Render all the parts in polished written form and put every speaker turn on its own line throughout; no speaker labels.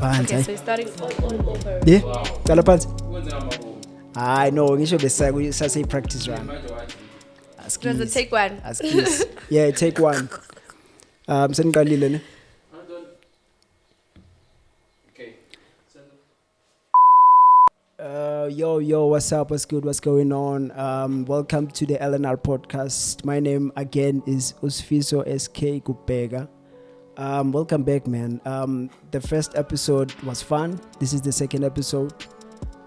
phansi.
Okay, so you're starting all over.
Yeah, cala phansi. I know, ngisho bese practice run.
Does it take one?
Askis. Yeah, take one. Seniqalile ne? Yo, what's up? What's good? What's going on? Welcome to the LNR podcast. My name again is Usfiso SK Kupega. Welcome back, man. The first episode was fun. This is the second episode.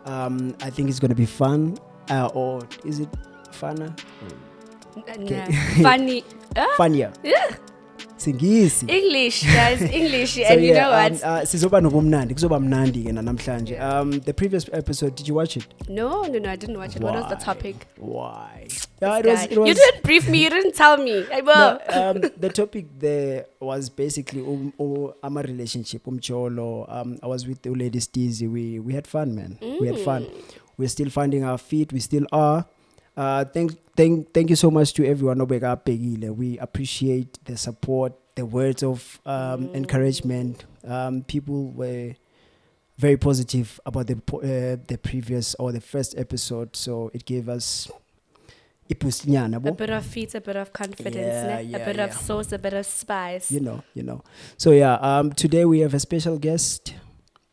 I think it's gonna be fun. Or is it funner?
Okay. Funny.
Funnier.
Yeah.
Singisi.
English, guys, English.
So
and
yeah,
you know what?
Sizoba nobumnandi. Kuzoba mnandi ke namhlanje. The previous episode, did you watch it?
No, I didn't watch it.
Why?
What was the topic?
Why? Yeah,
It was. You didn't brief me. You didn't tell me.
The topic there was basically our relationship, umcholo. I was with the lady Steezy. We had fun, man. We had fun. We're still finding our feet. We still are. Thank you so much to everyone. We appreciate the support, the words of encouragement. People were very positive about the previous or the first episode, so it gave us
a bit of feet, a bit of confidence, a bit of sauce, a bit of spice.
You know. So yeah, today we have a special guest.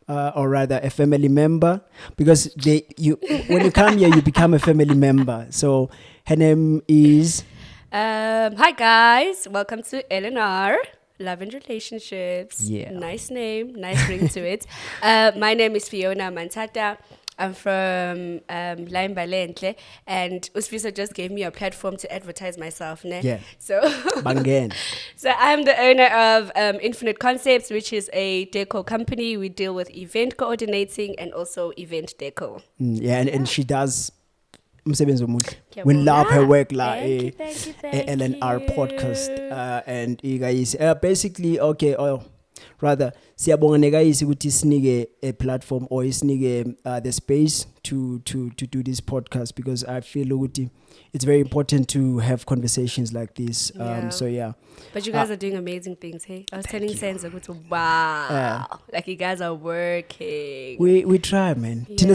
Or rather a family member, because when you come here you become a family member. So her name is
hi guys, welcome to LNR, Love and Relationships.
Yeah,
nice name, nice ring to it. My name is Fiona Mantata. I'm from Laimbalentle, and Usfiso just gave me a platform to advertise myself. Ne?
Yeah.
So,
Bangen.
So I'm the owner of Infinite Concepts, which is a deco company. We deal with event coordinating and also event deco.
And she does. We love her work, like LNR podcast, and Kayise. Basically, okay. Rather, siyabonga Kayise ukuthi sinike a platform or isinike the space to do this podcast, because I feel ukuthi it's very important to have conversations like this. So yeah.
But you guys are doing amazing things, hey? I was telling Senzo, wow, like you guys are working.
We try, man. Yeah.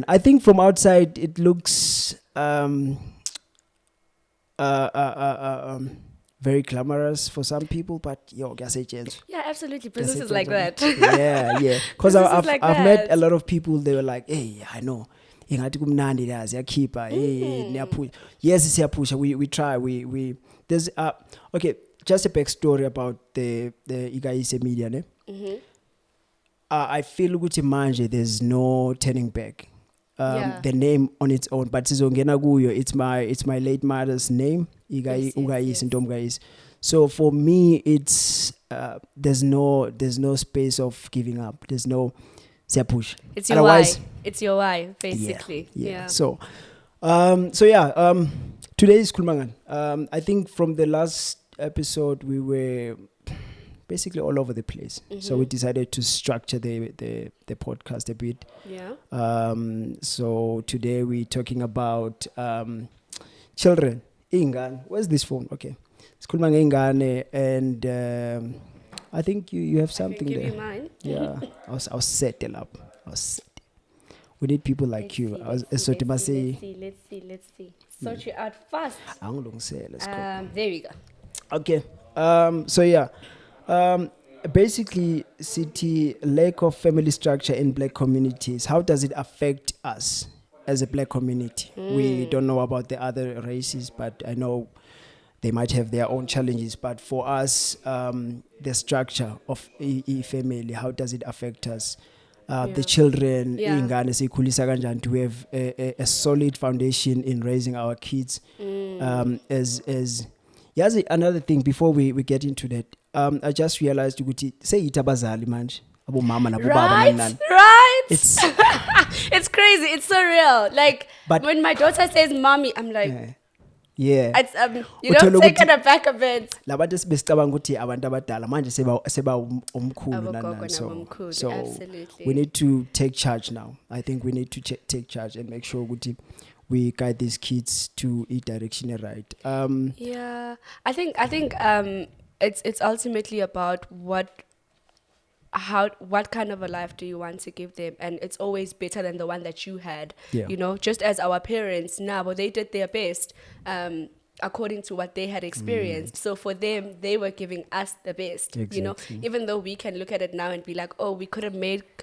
I think from outside it looks very glamorous for some people, but
yeah, absolutely. Business is like that.
Yeah. Because I've met a lot of people. They were like, "Hey, I know. Yes, we try. We there's okay. Just a backstory about the Kayise media. Ne? I feel manje there's no turning back. The name on its own, but it's my late mother's name, Kayise. So for me, it's there's no space of giving up. There's no push.
It's your why. It's your why, basically.
Yeah. So today is Kulmangan. I think from the last episode we were basically all over the place. So we decided to structure the podcast a bit.
Yeah.
So today we're talking about children. Ingane. Where's this phone? Okay. It's called Ingane, and I think you have something there.
Give you mine.
Yeah. I'll set it up. We need people like you.
Let's see. Sort you out fast.
Let's go.
There we go.
Okay. So yeah. Basically, city lack of family structure in black communities. How does it affect us as a black community? We don't know about the other races, but I know they might have their own challenges. But for us, the structure of a family, how does it affect us? The children, do we have a solid foundation in raising our kids? Another thing before we get into that. I just realized say itabazali manje abo mama nabo baba manani.
Right. It's it's crazy. It's so real. Like when my daughter says mommy, I'm like It's, you know, taken aback a bit.
Labantu besicabanga ukuthi abantu abadala manje seba umkhulu nana. So
absolutely.
We need to take charge now. I think we need to take charge and make sure ukuthi we guide these kids to a direction right. I
think it's ultimately about what what kind of a life do you want to give them? And it's always better than the one that you had.
Yeah.
You know, just as our parents now, but they did their best. According to what they had experienced. So for them, they were giving us the best, you know,
Exactly.
even though we can look at it now and be like, oh, we could make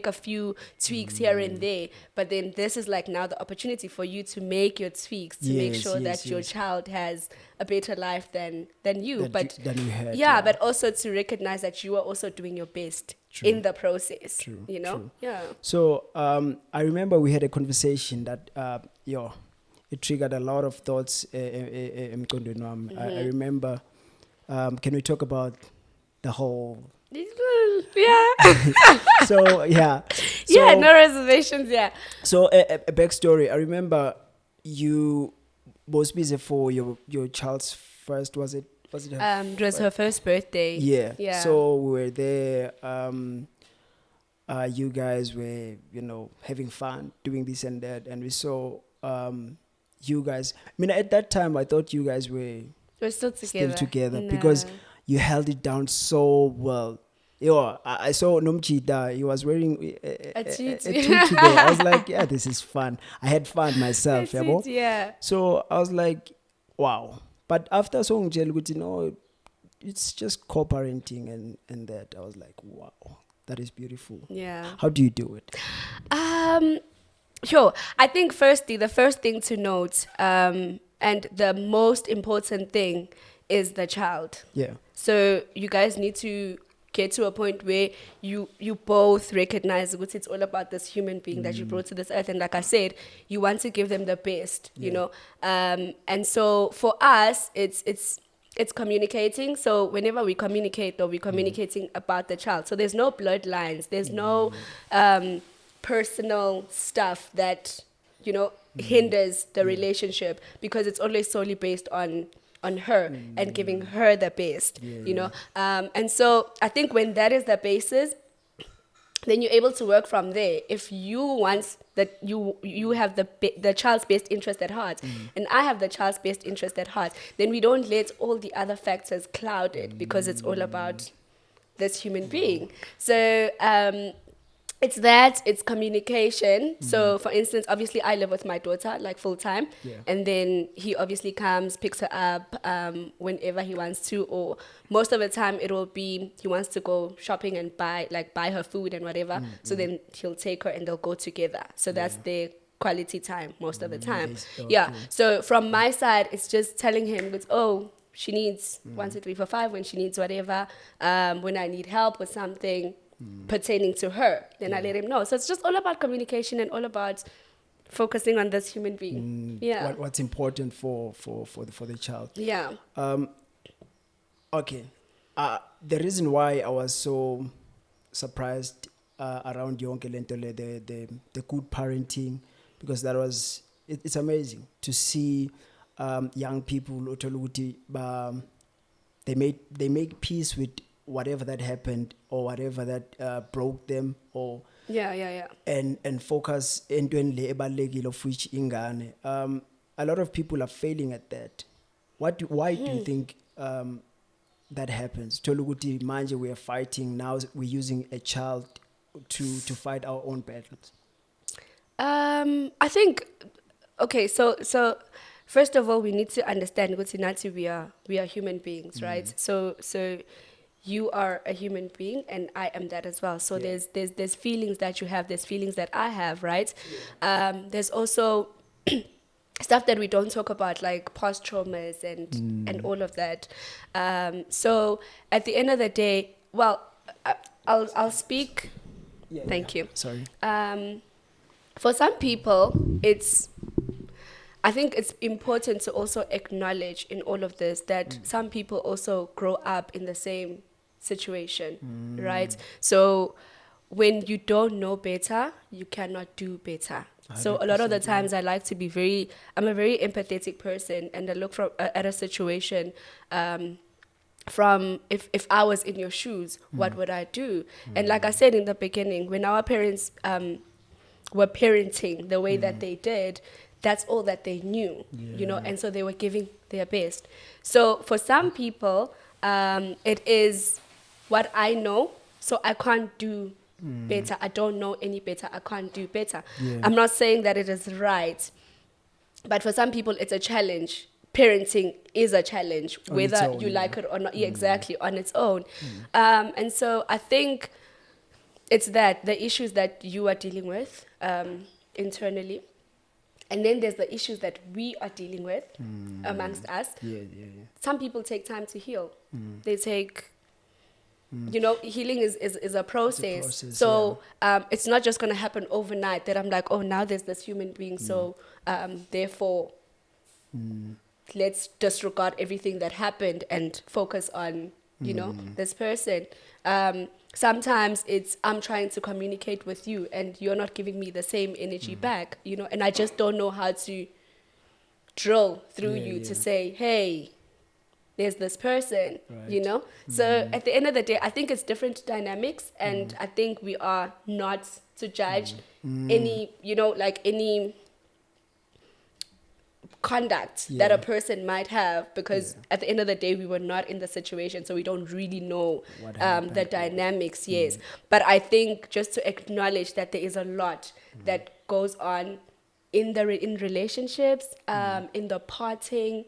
a few tweaks here and there, but then this is like now the opportunity for you to make your tweaks to make
Yes,
sure
yes,
that your
yes.
child has a better life than you.
Than you had.
Yeah, but also to recognize that you are also doing your best in the process.
True,
You know?
true.
Yeah.
So I remember we had a conversation that it triggered a lot of thoughts. Emqondweni wami. I remember. Can we talk about the whole?
Yeah.
So yeah.
Yeah,
So,
no reservations, yeah.
So a backstory. I remember you was busy for your child's first. Was it her
It was her first birthday.
Yeah.
Yeah.
So we were there. You guys were, having fun, doing this and that, and we saw you guys. I mean, at that time, I thought you guys were
We're still together. No.
because you held it down so well. I saw Nomchita. He was wearing a
tutu.
tutu there. I was like, yeah, this is fun. I had fun myself.
That's it, yeah.
So I was like, wow. But after Song Jel, it's just co-parenting and that. I was like, wow, that is beautiful.
Yeah.
How do you do it?
Sure. I think firstly, the first thing to note, and the most important thing is the child.
Yeah.
So you guys need to get to a point where you both recognize that it's all about this human being that you brought to this earth. And like I said, you want to give them the best, you know. And so for us, it's communicating. So whenever we communicate, though, we're communicating about the child. So there's no bloodlines. There's no personal stuff that, hinders the relationship, because it's always solely based on her and giving her the best, and so I think when that is the basis, then you're able to work from there. If you want that you have the child's best interest at heart, and I have the child's best interest at heart, then we don't let all the other factors cloud it, because it's all about this human being. So it's communication. So for instance, obviously I live with my daughter like full time, and then he obviously comes, picks her up whenever he wants to, or most of the time it will be he wants to go shopping and buy her food and whatever. So then he'll take her and they'll go together. So that's their quality time most of the time. Yeah. So from my side, it's just telling him, she needs 1, 2, 3, 4, 5 when she needs whatever. When I need help with something pertaining to her, then I let him know. So it's just all about communication and all about focusing on this human being.
What's important for the child.
Yeah.
Okay. The reason why I was so surprised around Yonke Lentole, the good parenting, because it's amazing to see young people they make peace with whatever that happened or whatever that broke them, or and focus entweni le ebalekile of which ingane. A lot of people are failing at that. Why do you think that happens? Toluguti manje, we are fighting now, we're using a child to fight our own battles.
I think so first of all, we need to understand that we are human beings, right? So you are a human being and I am that as well. So there's feelings that you have, there's feelings that I have, right? There's also stuff that we don't talk about, like past traumas and all of that. So at the end of the day, I'll speak. Thank you.
Sorry.
For some people, I think it's important to also acknowledge in all of this that some people also grow up in the same situation, right? So when you don't know better, you cannot do better. So a lot of the times I'm a very empathetic person, and I look at a situation from if I was in your shoes, what would I do? And like I said in the beginning, when our parents were parenting the way that they did, that's all that they knew, and so they were giving their best. So for some people, it is what I know so I can't do better. I don't know any better. I can't do better.
Yeah.
I'm not saying that it is right, but for some people, it's a challenge. Parenting is a challenge,
On its
whether
own,
you
yeah.
like it or not. Yeah, exactly, on its own. And so I think it's that the issues that you are dealing with internally, and then there's the issues that we are dealing with amongst us.
Yeah.
Some people take time to heal. They take, healing is a process.
process,
So it's not just going to happen overnight that I'm like, oh, now there's this human being. So therefore, let's disregard everything that happened and focus on, this person. Sometimes it's I'm trying to communicate with you and you're not giving me the same energy back, and I just don't know how to drill through you to say, hey, there's this person,
Right.
So at the end of the day, I think it's different dynamics, and I think we are not to judge any, any conduct that a person might have, because at the end of the day, we were not in the situation, so we don't really know
What
the
happened.
dynamics. Yes, but I think just to acknowledge that there is a lot that goes on in in relationships, in the parting,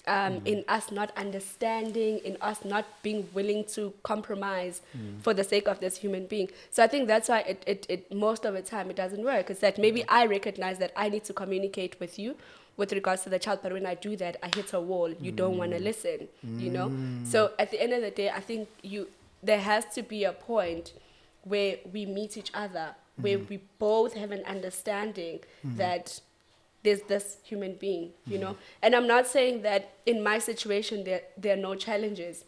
in us not understanding, in us not being willing to compromise for the sake of this human being. So I think that's why it most of the time it doesn't work. It's that maybe I recognize that I need to communicate with you with regards to the child, but when I do that, I hit a wall. You don't want to listen, So at the end of the day, I think there has to be a point where we meet each other, where we both have an understanding that there's this human being, And I'm not saying that in my situation there are no challenges.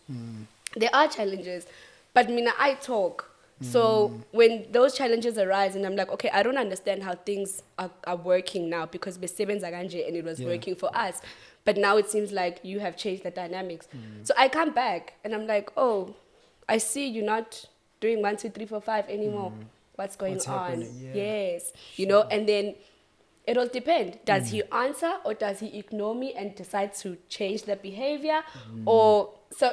There are challenges, but I talk. So when those challenges arise and I'm like, okay, I don't understand how things are working now, because besebenza kanje and it was working for us. But now it seems like you have changed the dynamics. So I come back and I'm like, oh, I see you're not doing 1, 2, 3, 4, 5 anymore. What's going
What's
on?
happening? Yeah.
Yes. And then it'll depend. Does he answer, or does he ignore me and decide to change the behavior? Or so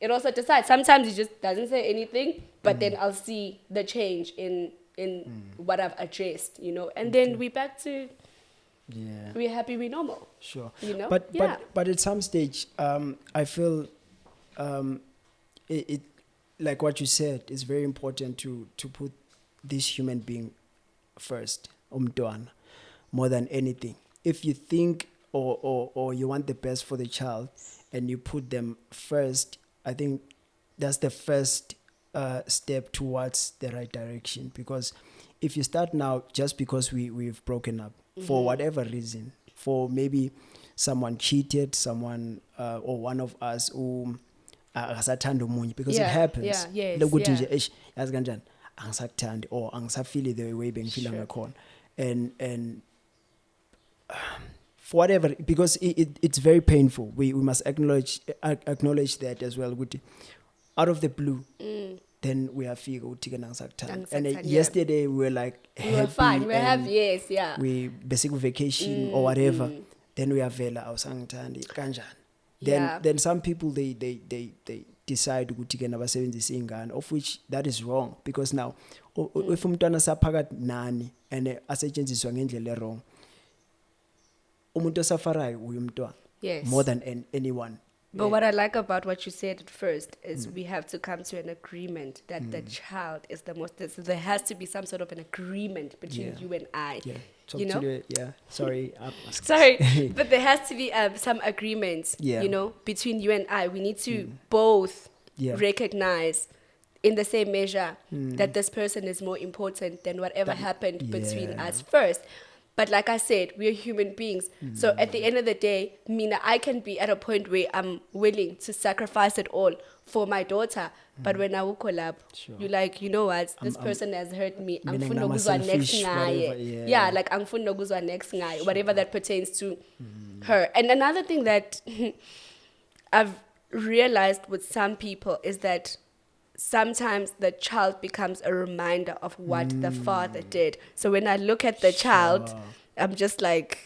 it also decides. Sometimes he just doesn't say anything, but then I'll see the change in what I've addressed, and then we're back to we're happy, we're normal.
Sure.
But
But at some stage, I feel it like what you said is very important to put this human being first, umntwana, more than anything. If you think or you want the best for the child and you put them first, I think that's the first step towards the right direction. Because if you start now, just because we've broken up for whatever reason, for maybe someone cheated, someone or one of us who akasathanda omunye, because it happens. Lokuthi nje yazi kanjani angisakuthandi or angisafili the way bengifila ngakhona, and for whatever, because it's very painful. We must acknowledge that as well. Out of the blue, then we are figure and yesterday we were like happy,
we were fine, we were happy,
we basic vacation or whatever, then we are vela awusangithandi kanjani. Then some people they decide ukuthi ke nabasebenzisa ingane, of which that is wrong, because now if umntwana saphakathi nani and asetshenziswa ngendlela wrong, umuntu osafarayo uyumntwana more than anyone.
But what I like about what you said at first is we have to come to an agreement that the child is the most. So there has to be some sort of an agreement between you and I. Sorry, but there has to be some agreement. Between you and I. We need to both recognize, in the same measure, that this person is more important than whatever happened between us first. But like I said, we are human beings. So at the end of the day, I can be at a point where I'm willing to sacrifice it all for my daughter. But when I will collab, you're like, you know what? This person has hurt me. I'm funa ukuzwa next ngaye. Yeah, like I'm funa ukuzwa next ngaye. Whatever that pertains to her. And another thing that I've realized with some people is that sometimes the child becomes a reminder of what the father did. So when I look at the child, I'm just like,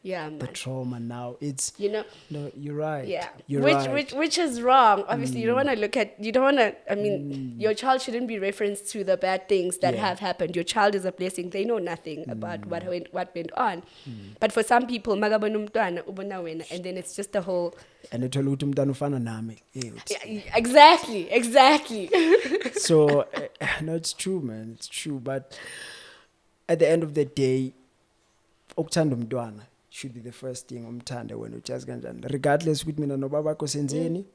Yeah,
the
man.
trauma now. It's
You know,
no, you're right.
yeah.
You're
Which
right.
which is wrong. Obviously, you don't want to look at. You don't want to. I mean, your child shouldn't be referenced to the bad things that
Yeah.
have happened. Your child is a blessing. They know nothing about what went on. But for some people, magabona umntwana, ubona wena, and then it's just the whole.
And uthola ukuthi umntana ufana nami.
Yeah, exactly.
So no, it's true, man. It's true. But at the end of the day, ukuthanda umntwana should be the first thing. Umthande wena ujazi kanjani. Regardless ukuthi mina nobabakho senzeni,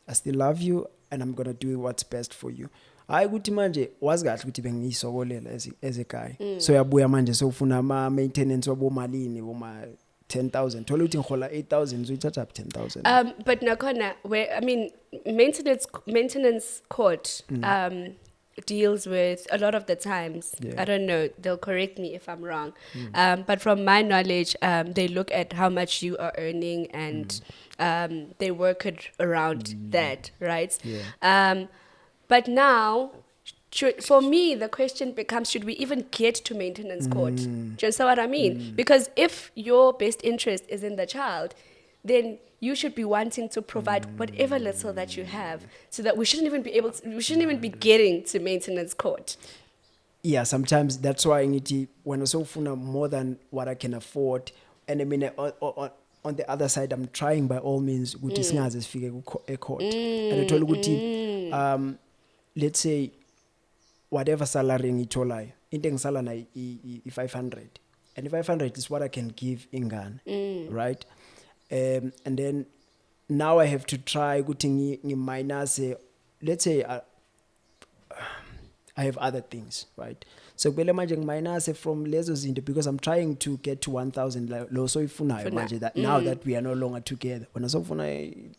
I still love you and I'm gonna do what's best for you. Hayi ukuthi manje wazi kahle ukuthi bengiyisokolela as a guy. So yabuya manje sofuna ama maintenance wabo malini boma 10,000. Thola ukuthi ngihola 8,000 uzuyithatha up 10,000.
But nakhona, where I mean, maintenance court deals with a lot of the times.
Yeah.
I don't know. They'll correct me if I'm wrong. But from my knowledge, they look at how much you are earning and they work it around that, right?
Yeah.
But now, for me, the question becomes, should we even get to maintenance court? Do you understand what I mean? Because if your best interest is in the child, then you should be wanting to provide whatever little that you have, so that we shouldn't even be getting to maintenance court.
Yeah, sometimes that's why when I sofuna more than what I can afford, and I mean on the other side, I'm trying by all means ukuthi singaze sifike court. And uthola ukuthi let's say whatever salary ngitholayo into engisala nayo i-500, and the 500 is what I can give ingane, right? And then now I have to try ukuthi minus, let's say I have other things, right? So kumele manje ngiminus from lezo zinto because I'm trying to get to 1,000 lo so ifunayo manje that now that we are no longer together. When so funa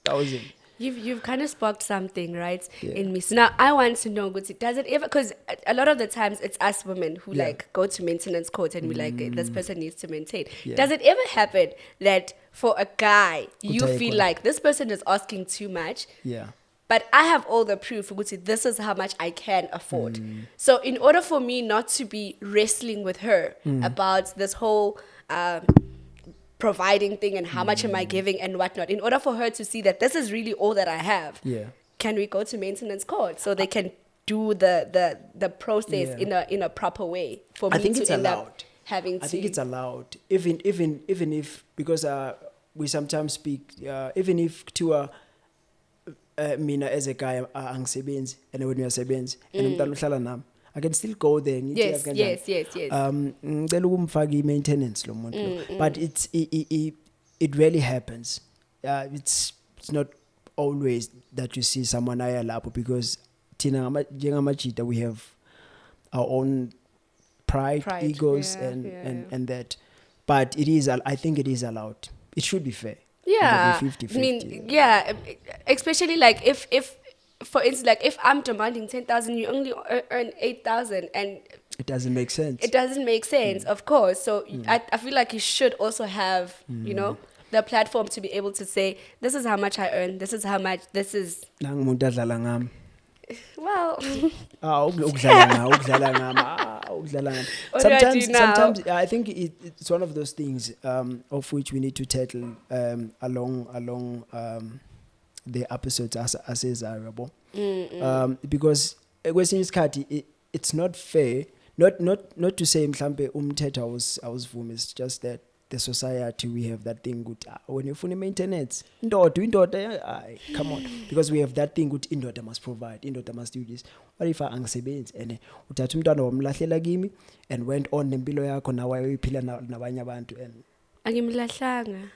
1,000.
You've kind of sparked something, right,
Yeah.
in me. So now I want to know, Guti, does it ever, because a lot of the times it's us women who
Yeah.
like go to maintenance court and we like, this person needs to maintain.
Yeah.
Does it ever happen that for a guy, you
Kutayekwa.
feel like this person is asking too much,
Yeah.
but I have all the proof, Guti, this is how much I can afford. So in order for me not to be wrestling with her about this whole providing thing and how much am I giving and whatnot, in order for her to see that this is really all that I have,
Yeah.
can we go to maintenance court so they can do the process
Yeah.
in a proper way for
I
me
think
to
it's
end
allowed.
up having to?
I think it's allowed, even if, because we sometimes speak, even if to mina as a guy angisebenzi and when uyasebenzi and umntana uhlala nami, I can still go there ngithi
Yes.
ngicela ukumfaka i-maintenance lo muntu lo. But it rarely happens. It's not always that you see someone aya lapho, because thina njengamajita we have our own pride, egos, and that. But I think it is allowed. It should be fair.
Yeah,
It should be 50-50.
I mean, yeah, especially like if for instance, like if I'm demanding 10,000, you only earn 8,000, and
it doesn't make sense.
it doesn't make sense, of course. So I feel like you should also have, you know, the platform to be able to say, this is how much I earn, this is how much, this is,
Nangumuntu adlala ngami.
well,
Ukudlala ngami.
What do I do now?
Sometimes I think it's one of those things of which we need to tackle along the episodes as desirable, because kwesinye isikhathi it's not fair. Not to say mhlambe umthetho awusivumi, it's just that the society, we have that thing good when you funa maintenance indoda come on, because we have that thing good indoda must provide, indoda must do this. What if angisebenzi and uthatha umntwana wamlahlela kimi and went on nempilo yakho nawe uyiphila nabanye abantu and
angimlahlanga.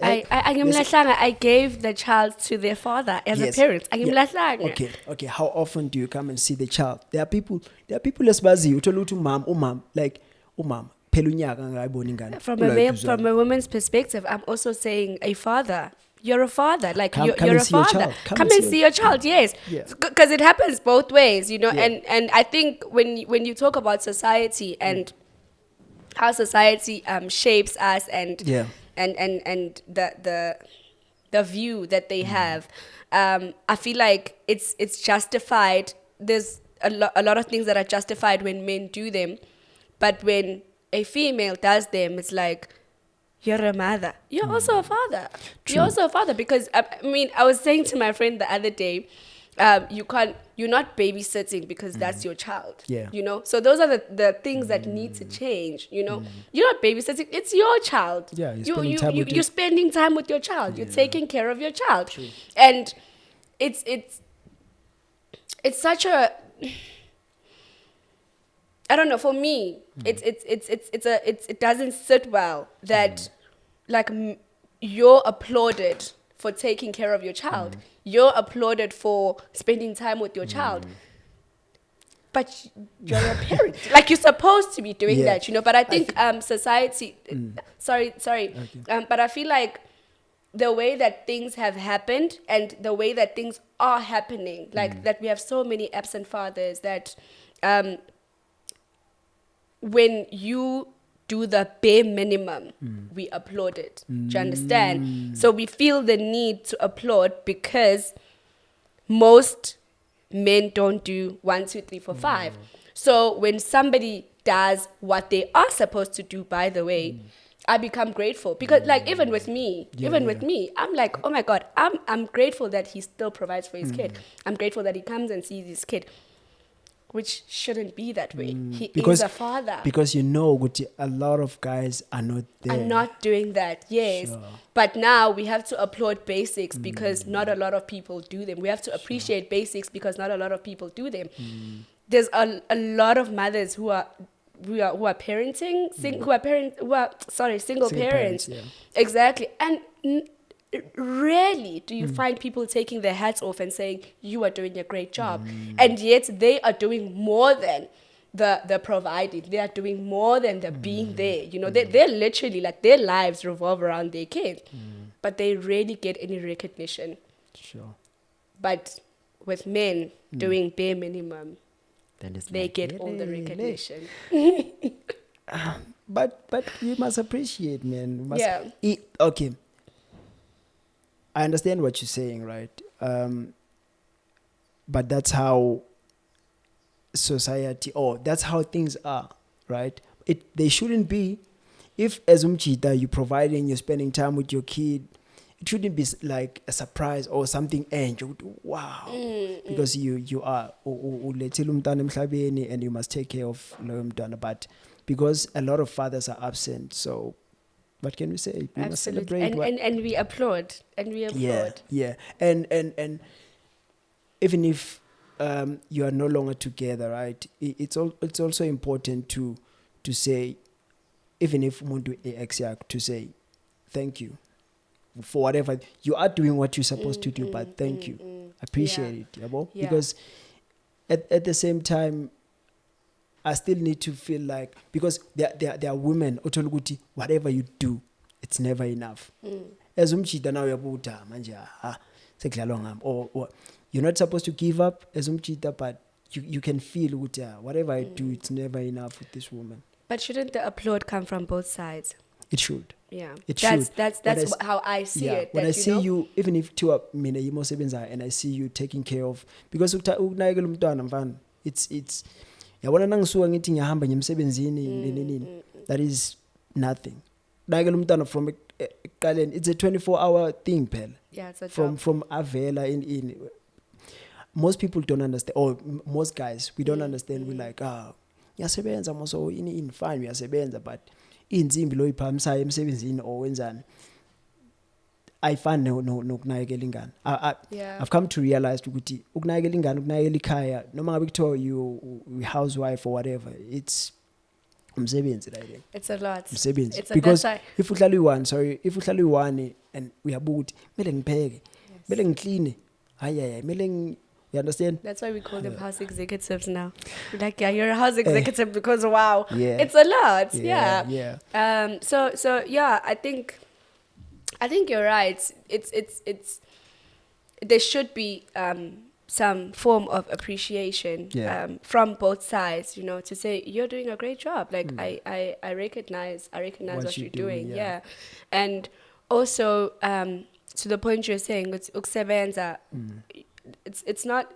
Hey,
Angimlahlanga. I gave the child to their father as a parent. Angimlahlanga.
Okay. How often do you come and see the child? There are people esibaziyo uthola ukuthi umam like umam phela unyaka ngayibona ingane.
From a woman's perspective, I'm also saying a father. You're a father, like
Come
you're
and
a
see your
father.
child.
Come and see your child, yes,
Yeah.
because it happens both ways, you know.
Yeah.
And I think when you talk about society and how society shapes us and
Yeah.
and the view that they have, I feel like it's justified. There's a lot of things that are justified when men do them, but when a female does them, it's like, you're a mother. You're also a father. You're also a father because I mean, I was saying to my friend the other day, you're not babysitting because that's your child.
Yeah.
You know, so those are the things that need to change. You know, you're not babysitting; it's your child.
Yeah, you're spending time with
you're spending time with your child. You're
Yeah.
taking care of your child, and it's such a, I don't know. For me, it doesn't sit well that like you're applauded for taking care of your child. You're applauded for spending time with your child. But you're a parent. Like you're supposed to be doing
Yeah.
that, you know. But I think society. Sorry.
Okay.
But I feel like the way that things have happened and the way that things are happening, like that we have so many absent fathers that when you do the bare minimum, we applaud it. Do you understand? So we feel the need to applaud because most men don't do 1, 2, 3, 4, 5. So when somebody does what they are supposed to do, by the way, I become grateful because, like, even with me, I'm like, oh my God, I'm grateful that he still provides for his kid. I'm grateful that he comes and sees his kid, which shouldn't be that way. He is a father.
Because you know, Guti, a lot of guys are not there.
I'm not doing that, yes.
Sure.
But now we have to applaud basics because not a lot of people do them. We have to appreciate basics because not a lot of people do them. There's a lot of mothers who are parenting, single parents.
Yeah.
Exactly. And rarely do you find people taking their hats off and saying, you are doing a great job. And yet they are doing more than the providing. They are doing more than the being there. You know, they're literally like their lives revolve around their kids. But they rarely get any recognition.
Sure.
But with men doing bare minimum,
Then it's
they
like,
get all the recognition.
But you must appreciate, man. You must
Yeah.
Okay. I understand what you're saying, right? But that's how society, that's how things are, right? They shouldn't be. If as umchita you're providing, you're spending time with your kid, it shouldn't be like a surprise or something angel. Wow, because you are ulethile umntwana emhlabeni and you must take care of loyo mntwana. But because a lot of fathers are absent, so what can we say? We must
Absolutely.
celebrate.
And we applaud. And we applaud.
Yeah. And even if you are no longer together, right? It's also important to say, even if umuntu ex to say thank you for whatever you are doing, what you're supposed to do, but thank you, appreciate it, yabo?
Yeah.
Because at the same time, I still need to feel like, because there are women otoluguti, whatever you do, it's never enough. As umchita now yabuta manje sekudlalwa ngami, or you're not supposed to give up as umchita, but you can feel ukuthi whatever I do, it's never enough with this woman.
But shouldn't the applaud come from both sides?
It should.
Yeah.
It
that's
should.
That's how I see it.
When
that,
I see
know?
you, even if two up mina yimo sebenza, and I see you taking care of, because ukunakekela umntwana mfana, it's yabona nangisuka ngithi ngiyahamba ngemsebenzini that is nothing. Ukunakekela umntwana from eqaleni, it's a 24-hour thing phela.
Yeah, it's a
from
job.
avela in most people don't understand, or most guys, we don't understand. We're like, ngiyasebenza moso in fine, uyasebenza, but inzimbi lo iphamisayo emsebenzini or wenzani ayifani nokunakekela ingane. I've come to realize ukuthi ukunakekela ingane, ukunakekela ikhaya, noma ngabe kuthiwa you housewife or whatever, it's umsebenzi right there.
It's a lot.
Umsebenzi.
It's a
Because
that's
if uhlala uyi-1 and uyabuka ukuthi kumele ngipheke, kumele ngikline, kumele you understand?
That's why we call them house executives now. We're like, yeah, you're a house executive because wow,
Yeah.
it's a lot.
Yeah,
Yeah.
yeah.
So yeah, I think you're right. It's there should be some form of appreciation from both sides, you know, to say you're doing a great job. Like I recognize what you're doing. Yeah. And also to the point you're saying, it's uksebenza. It's not,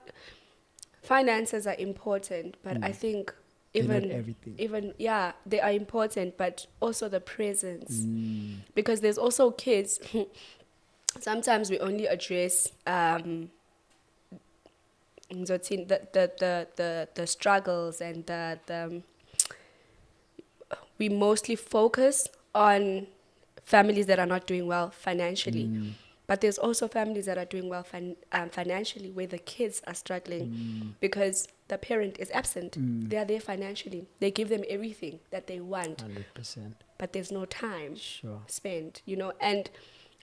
finances are important, but I think
they're not everything.
even yeah, they are important, but also the presence, because there's also kids. Sometimes we only address the struggles and the we mostly focus on families that are not doing well financially. But there's also families that are doing well financially, where the kids are struggling because the parent is absent. They are there financially. They give them everything that they want,
100%.
but there's no time
Sure.
spent, you know. And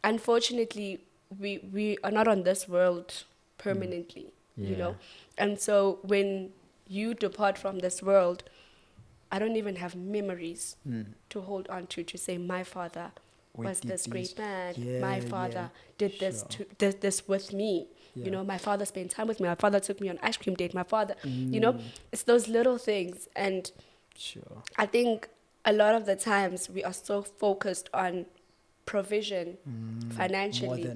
unfortunately, we are not on this world permanently, you know. And so when you depart from this world, I don't even have memories to hold on to say my father was this great man. My father did this did this with me. You know, my father spent time with me. My father took me on ice cream date. My father, you know, it's those little things. And I think a lot of the times we are so focused on provision financially,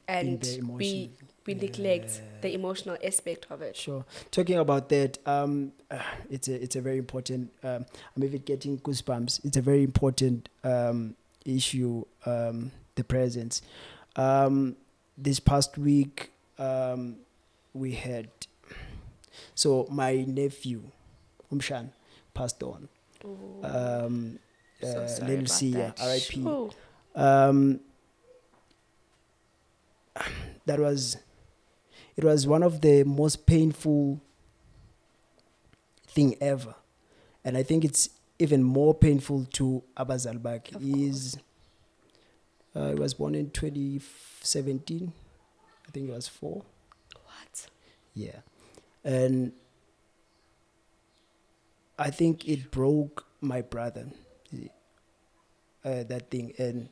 and we neglect the emotional aspect of it.
Sure. Talking about that, it's a very important. I'm even getting goosebumps. It's a very important issue. The presence. This past week, we had. So my nephew, Umshan, passed on.
So sorry
Little
about
Sia,
that.
R.I.P.
Shoo.
It was one of the most painful thing ever, and I think it's even more painful to Abazal Bak. He was born in 2017. I think he was 4.
What?
Yeah, and I think it broke my brother. That thing,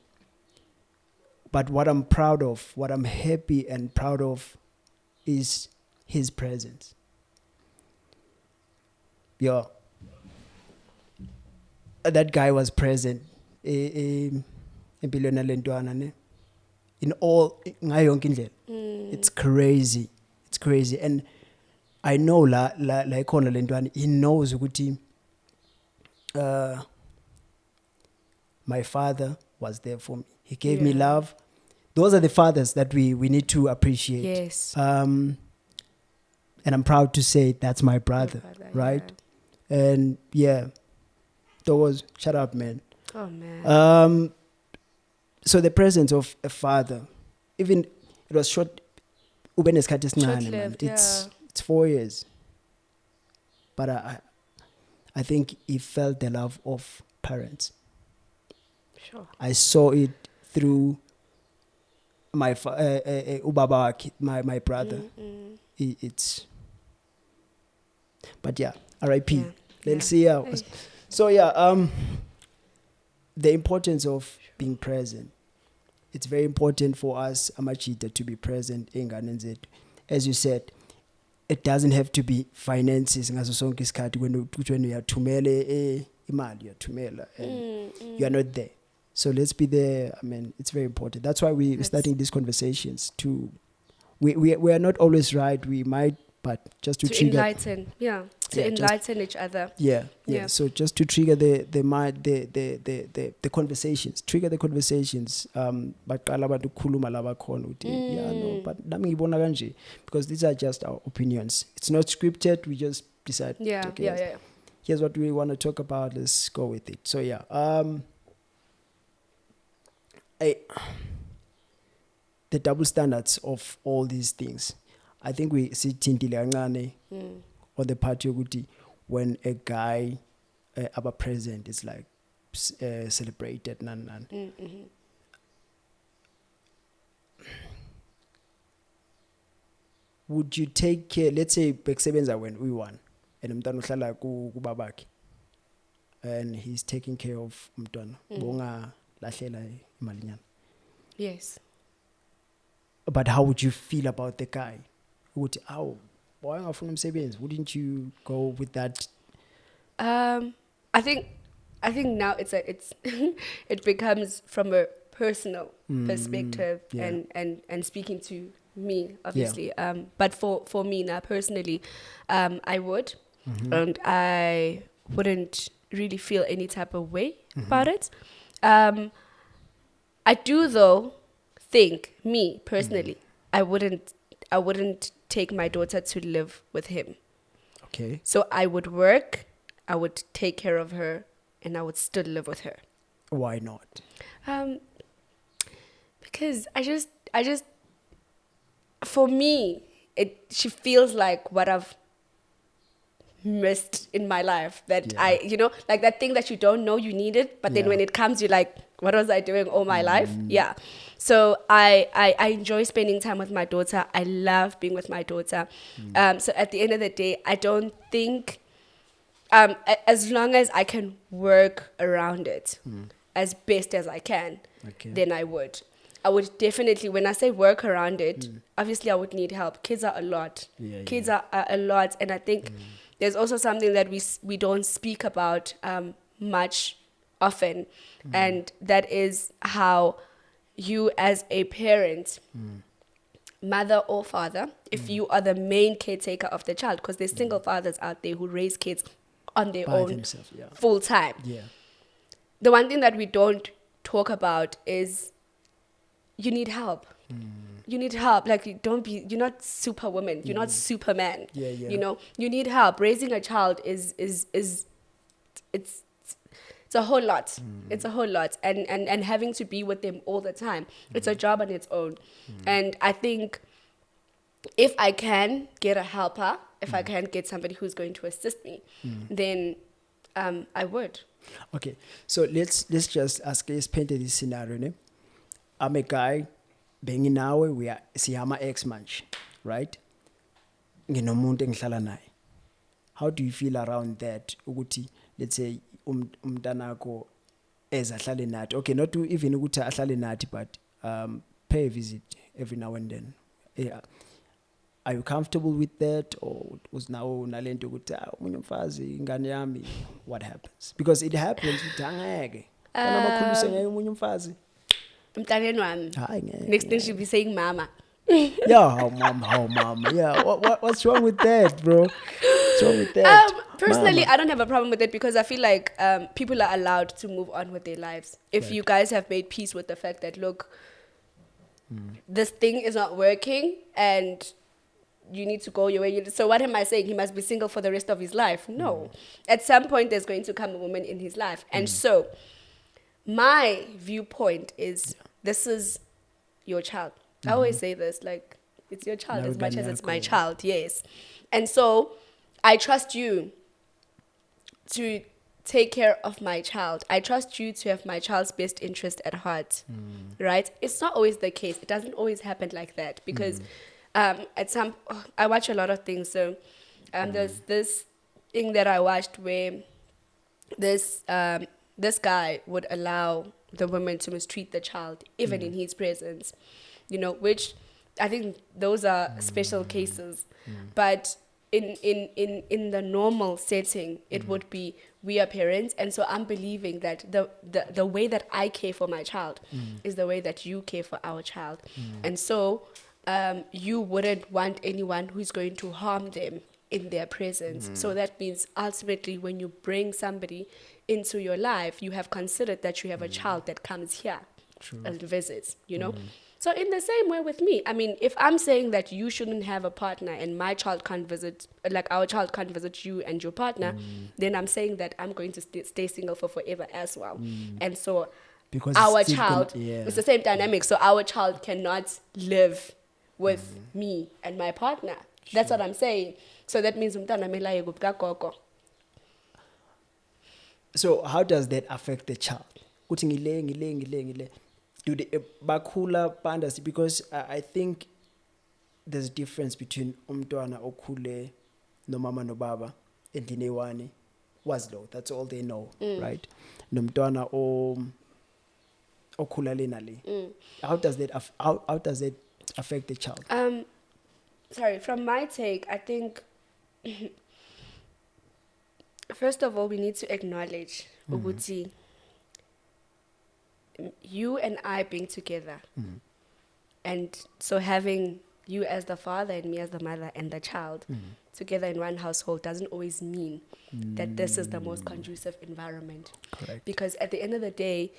but what I'm proud of, what I'm happy and proud of, is his presence. Yeah, that guy was present in all ngayo yonke indlela. It's crazy. It's crazy. And I know la ikhona lentwana, he knows ukuthi my father was there for me. He gave me love. Those are the fathers that we need to appreciate.
Yes.
And I'm proud to say that's my brother, right? And those, shut up, man.
Oh man.
So the presence of a father, even it was short.
Short-lived,
It's 4 years, but I think he felt the love of parents.
Sure.
I saw it through my ubaba, my brother. It's, but R.I.P. Let's see. So the importance of being present. It's very important for us, Amachita, to be present in Ghana. As you said, it doesn't have to be finances. When you are tumele imali, and you are not there. So let's be there. I mean, it's very important. That's why we're starting these conversations. We are not always right. We might, but just to trigger,
enlighten, enlighten each other.
So just to trigger the mind, the conversations, trigger the conversations. But because these are just our opinions. It's not scripted. We just decide. Here's what we want to talk about. Let's go with it. So the double standards of all these things. I think we see Tintile Angane on the part yoguti when a guy aba present is like celebrated nan. Would you take care? Let's say Beksebenza when we won and umntwana uhlala kubabaki and he's taking care of umntwana bonga lahlela imali nyana.
Yes.
But how would you feel about the guy? Wouldn't you go with that?
I think now it's it becomes from a personal perspective and speaking to me, obviously. But for me now personally, I would, and I wouldn't really feel any type of way about it. I do though think, me personally, I wouldn't take my daughter to live with him.
Okay.
So I would work, I would take care of her, and I would still live with her.
Why not?
Because I just, for me, she feels like what I've missed in my life. That
Yeah.
like that thing that you don't know you needed, but then
Yeah.
when it comes, you're like, what was I doing all my life? Yeah. So I enjoy spending time with my daughter. I love being with my daughter. So at the end of the day, I don't think, as long as I can work around it as best as I can,
Okay.
then I would definitely, when I say work around it, obviously I would need help. Kids are a lot. Kids are a lot. And I think there's also something that we don't speak about much often. And that is how you as a parent, mother or father, if you are the main caretaker of the child, because there's single fathers out there who raise kids on their
By
own
themselves, yeah.
full time.
Yeah.
The one thing that we don't talk about is you need help. You need help. Like, you're not superwoman. You're not Superman.
Yeah, yeah.
You need help. Raising a child is it's a whole lot. It's a whole lot. And having to be with them all the time. It's a job on its own. And I think if I can get a helper, if I can get somebody who's going to assist me, then I would.
Okay, so let's just ask, let's paint this scenario. Ne? I'm a guy, being nawe, we are siyama ex manje, right? Nginomuntu engihlala naye. How do you feel around that? Ukuthi, let's say umntanakho ezahlale nathi. Okay, not to even ukuthi ahlale nathi, but pay a visit every now and then. Yeah. Are you comfortable with that, or was now nalento ukuthi umunye umfazi ingane yami? What happens? Because it happens ukuthi angeke. Kana makhulisa ngeke umunye umfazi.
Mntaneni wami.
Hayi ngeke.
Next thing she'll be saying mama.
Yeah, how mama. Yeah, what's wrong with that, bro? What's wrong with that?
Personally,
Mama.
I don't have a problem with it because I feel like people are allowed to move on with their lives. If you guys have made peace with the fact that, look, this thing is not working and you need to go your way. So what am I saying? He must be single for the rest of his life? No. At some point, there's going to come a woman in his life. And so my viewpoint is this is your child. I always say this, like, it's your child as much as it's my child. Yes. And so I trust you to take care of my child. I trust you to have my child's best interest at heart. Right? It's not always the case. It doesn't always happen like that because I watch a lot of things. So there's this thing that I watched where this guy would allow the woman to mistreat the child even in his presence, which I think those are special cases. But in the normal setting, it would be we are parents, and so I'm believing that the way that I care for my child is the way that you care for our child, and so you wouldn't want anyone who's going to harm them in their presence. So that means ultimately when you bring somebody into your life, you have considered that you have a child that comes here and visits, So in the same way with me, I mean, if I'm saying that you shouldn't have a partner and my child can't visit, like our child can't visit you and your partner, then I'm saying that I'm going to stay single for forever as well. And so
Because
our
it's still
child, it's the same dynamic. So our child cannot live with me and my partner. That's what I'm saying. So that means umntana mele aye kugogo.
So how does that affect the child? Uthi ngile. Do they bakhula pandas? Because I think there's a difference between umntwana okhule no mama no baba endlini ewani was low. That's all they know, right? Nomntwana okhula le nale. How does that affect the child?
Sorry, from my take, I think first of all we need to acknowledge ukuthi you and I being together, and so having you as the father and me as the mother and the child together in one household doesn't always mean that this is the most conducive environment.
Correct.
Because at the end of the day,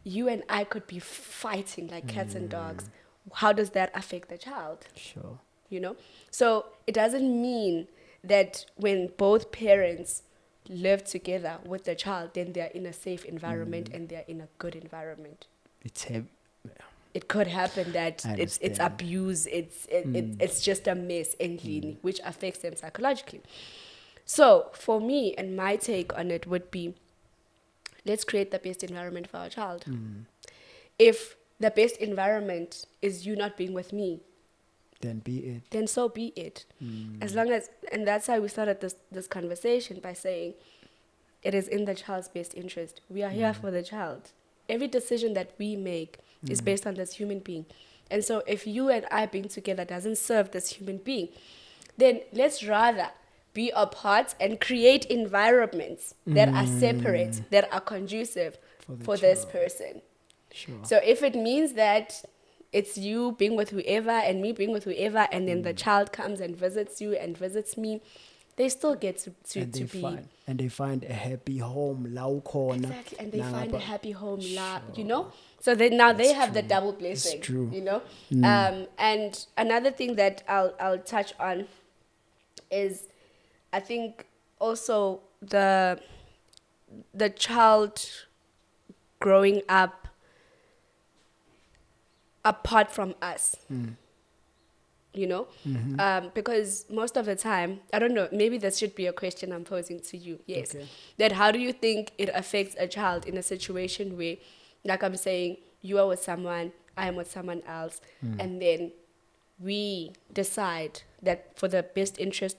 you and I could be fighting like cats and dogs. How does that affect the child?
Sure.
You know? So it doesn't mean that when both parents live together with the child, then they're in a safe environment and they're in a good environment.
It's heavy.
It could happen that
I
it's
understand.
abuse, it's just a mess, which affects them psychologically. So for me, and my take on it would be, let's create the best environment for our child. If the best environment is you not being with me,
Then be it.
then so be it. As long as, and that's how we started this conversation by saying it is in the child's best interest. We are here for the child. Every decision that we make is based on this human being. And so if you and I being together doesn't serve this human being, then let's rather be apart and create environments that are separate, that are conducive for this person.
Sure.
So if it means that it's you being with whoever and me being with whoever, and then the child comes and visits you and visits me, they still get to be.
And they find a happy home.
Exactly, and they find a happy home, you know? So now they have the double blessing,
It's true.
you know? And another thing that I'll touch on is, I think also the child growing up apart from us. You know, because most of the time, I don't know, maybe this should be a question I'm posing to you. Yes.
Okay.
That how do you think it affects a child in a situation where, like I'm saying, you are with someone, I am with someone else, and then we decide that for the best interest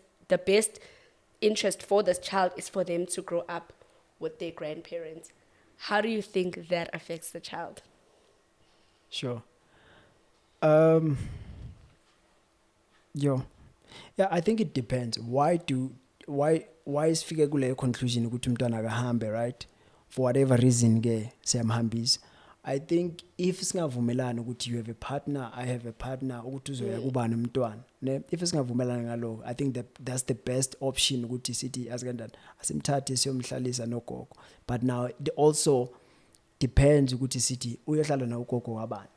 for this child is for them to grow up with their grandparents. How do you think that affects the child?
Sure. Yeah, I think it depends. Why is fike kule conclusion ukuthi umntwana akahambe, right? For whatever reason ke siyamhambisa. I think if singavumelana ukuthi you have a partner, I have a partner, ukuthi uzoya kuba nomntwana, ne? If singavumelana ngaloko, I think that's the best option ukuthi sithi asikandani asimthathe siyomhlalisa nogogo. But now it also depends ukuthi sithi uyohlala nogogo wabani.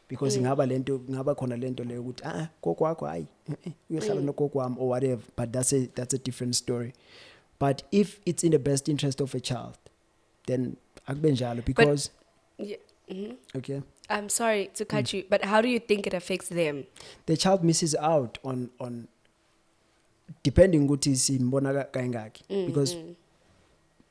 Because ngaba khona lento leyo ukuthi gogo wakho hayi uyohlala nogogo wami or whatever, but that's a different story. But if it's in the best interest of a child, then akube njalo, because okay,
I'm sorry to cut you, but how do you think it affects them?
The child misses out on depending ukuthi simbona kangaki, because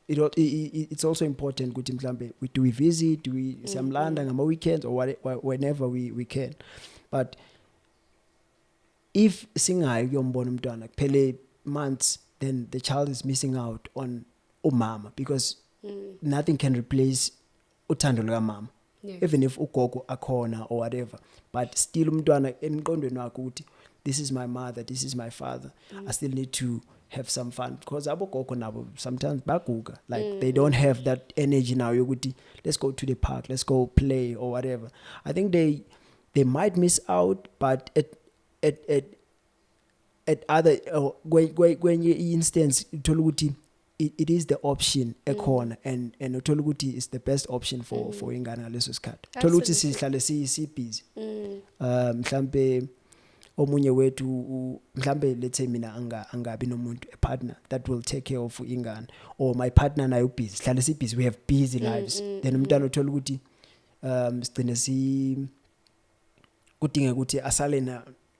it's also important ukuthi mhlambe we visit, siyamlanda ngama weekends or whenever we can. But if singayi kuyombona umntwana kuphele months, then the child is missing out on umama, because nothing can replace uthando lukamama.
Yes.
Even if ugogo akhona or whatever, but still umntwana emqondweni wakhe ukuthi this is my mother, this is my father, I still need to have some fun, because abogogo nabo sometimes baguga, like they don't have that energy now yokuthi let's go to the park, let's go play or whatever. I think they might miss out, but at other when instance uthola ukuthi it is the option ekhona, and uthola ukuthi it's the best option for ingane ngaleso sikhathi. Uthola ukuthi sihlale si busy, mhlambe omunye wethu mhlambe let's say mina angabi nomuntu, a partner that will take care of ingane, or my partner nayo busy, sihlale si busy, we have busy lives, then umntwana uthola ukuthi sigcine si kudinga ukuthi asale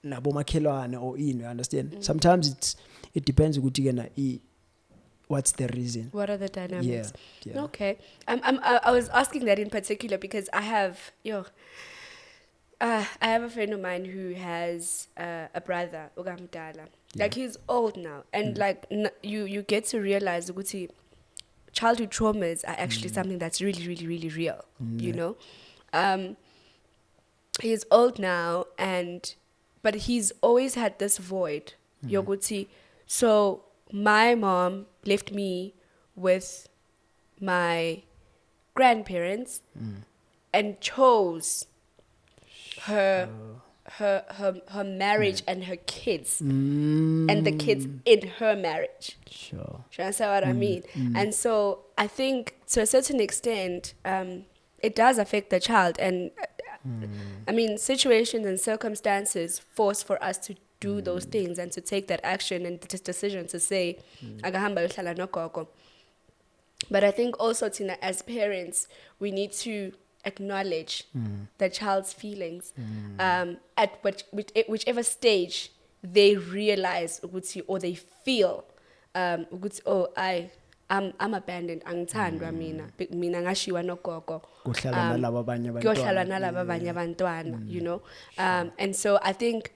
nabo makhelwane or you understand. Sometimes it depends ukuthi kena what's the reason,
what are the dynamics?
Yeah.
Okay. I was asking that in particular because I have a friend of mine who has a brother, ugamdala. Like he's old now, and like you get to realize ukuthi childhood traumas are actually something that's really, really, really real. You know, he's old now, but he's always had this void. Yoguti. So my mom left me with my grandparents and chose her her marriage and her kids and the kids in her marriage.
Sure.
Do you understand what I mean? And so I think to a certain extent, it does affect the child. And I mean, situations and circumstances force for us to do those things and to take that action and this decision to say, "Agahamba uhlala nogogo." But I think also, Tina, as parents, we need to acknowledge the child's feelings at whichever stage they realize or they feel I'm abandoned, angithandwa mina ngashiwa nogogo,
Kuhlala nalaba abanye
kuyohlala nalaba abanye abantwana, you know. And so I think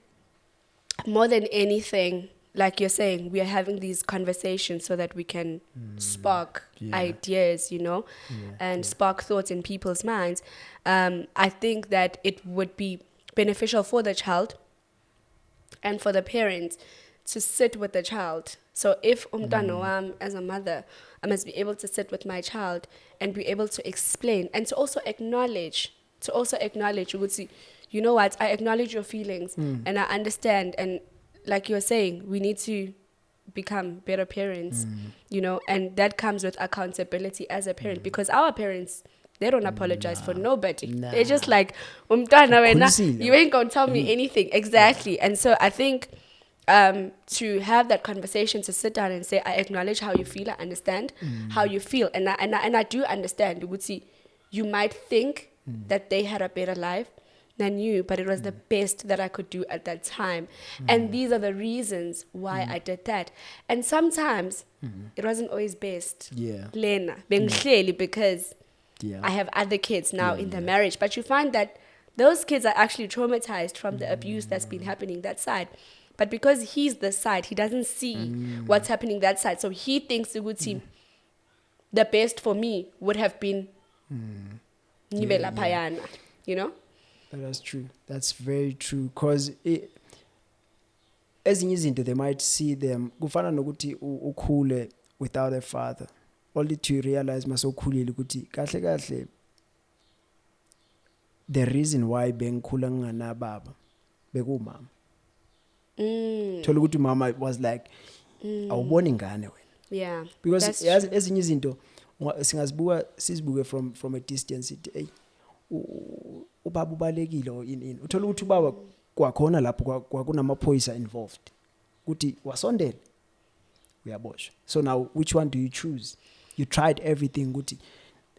more than anything, like you're saying, we are having these conversations so that we can spark ideas, you know, and spark thoughts in people's minds. I think that it would be beneficial for the child and for the parents to sit with the child. So if as a mother, I must be able to sit with my child and be able to explain and to also acknowledge, you know what, I acknowledge your feelings and I understand. And like you're saying, we need to become better parents, you know, and that comes with accountability as a parent, because our parents, they don't apologize for nobody. They're just like, you ain't gonna tell me anything. Exactly. And so I think to have that conversation, to sit down and say, I acknowledge how you feel, I understand how you feel, and I do understand. You might think that they had a better life than you, but it was the best that I could do at that time. And these are the reasons why I did that. And sometimes it wasn't always best. Lena, because I have other kids now in the marriage. But you find that those kids are actually traumatized from the abuse that's been happening that side. But because he's the side, he doesn't see what's happening that side. So he thinks the best for me would have been Nivela Payana, you know?
That's true. That's very true. Because ezinye izinto, they might see them kufana nokuthi ukhule without a father, only to realize masokhulile ukuthi kahle kahle the reason why bengikhula nginganababa bekumama. Thola ukuthi mama was like awuboni ngane wena.
Yeah.
Because ezinye izinto sizibuke from a distance, hey, ubaba ubalekile or in uthola ukuthi ubaba kwakhona lapho kwakunamaphoyisa involved ukuthi wasondela uyaboshwa. So now which one do you choose? You tried everything ukuthi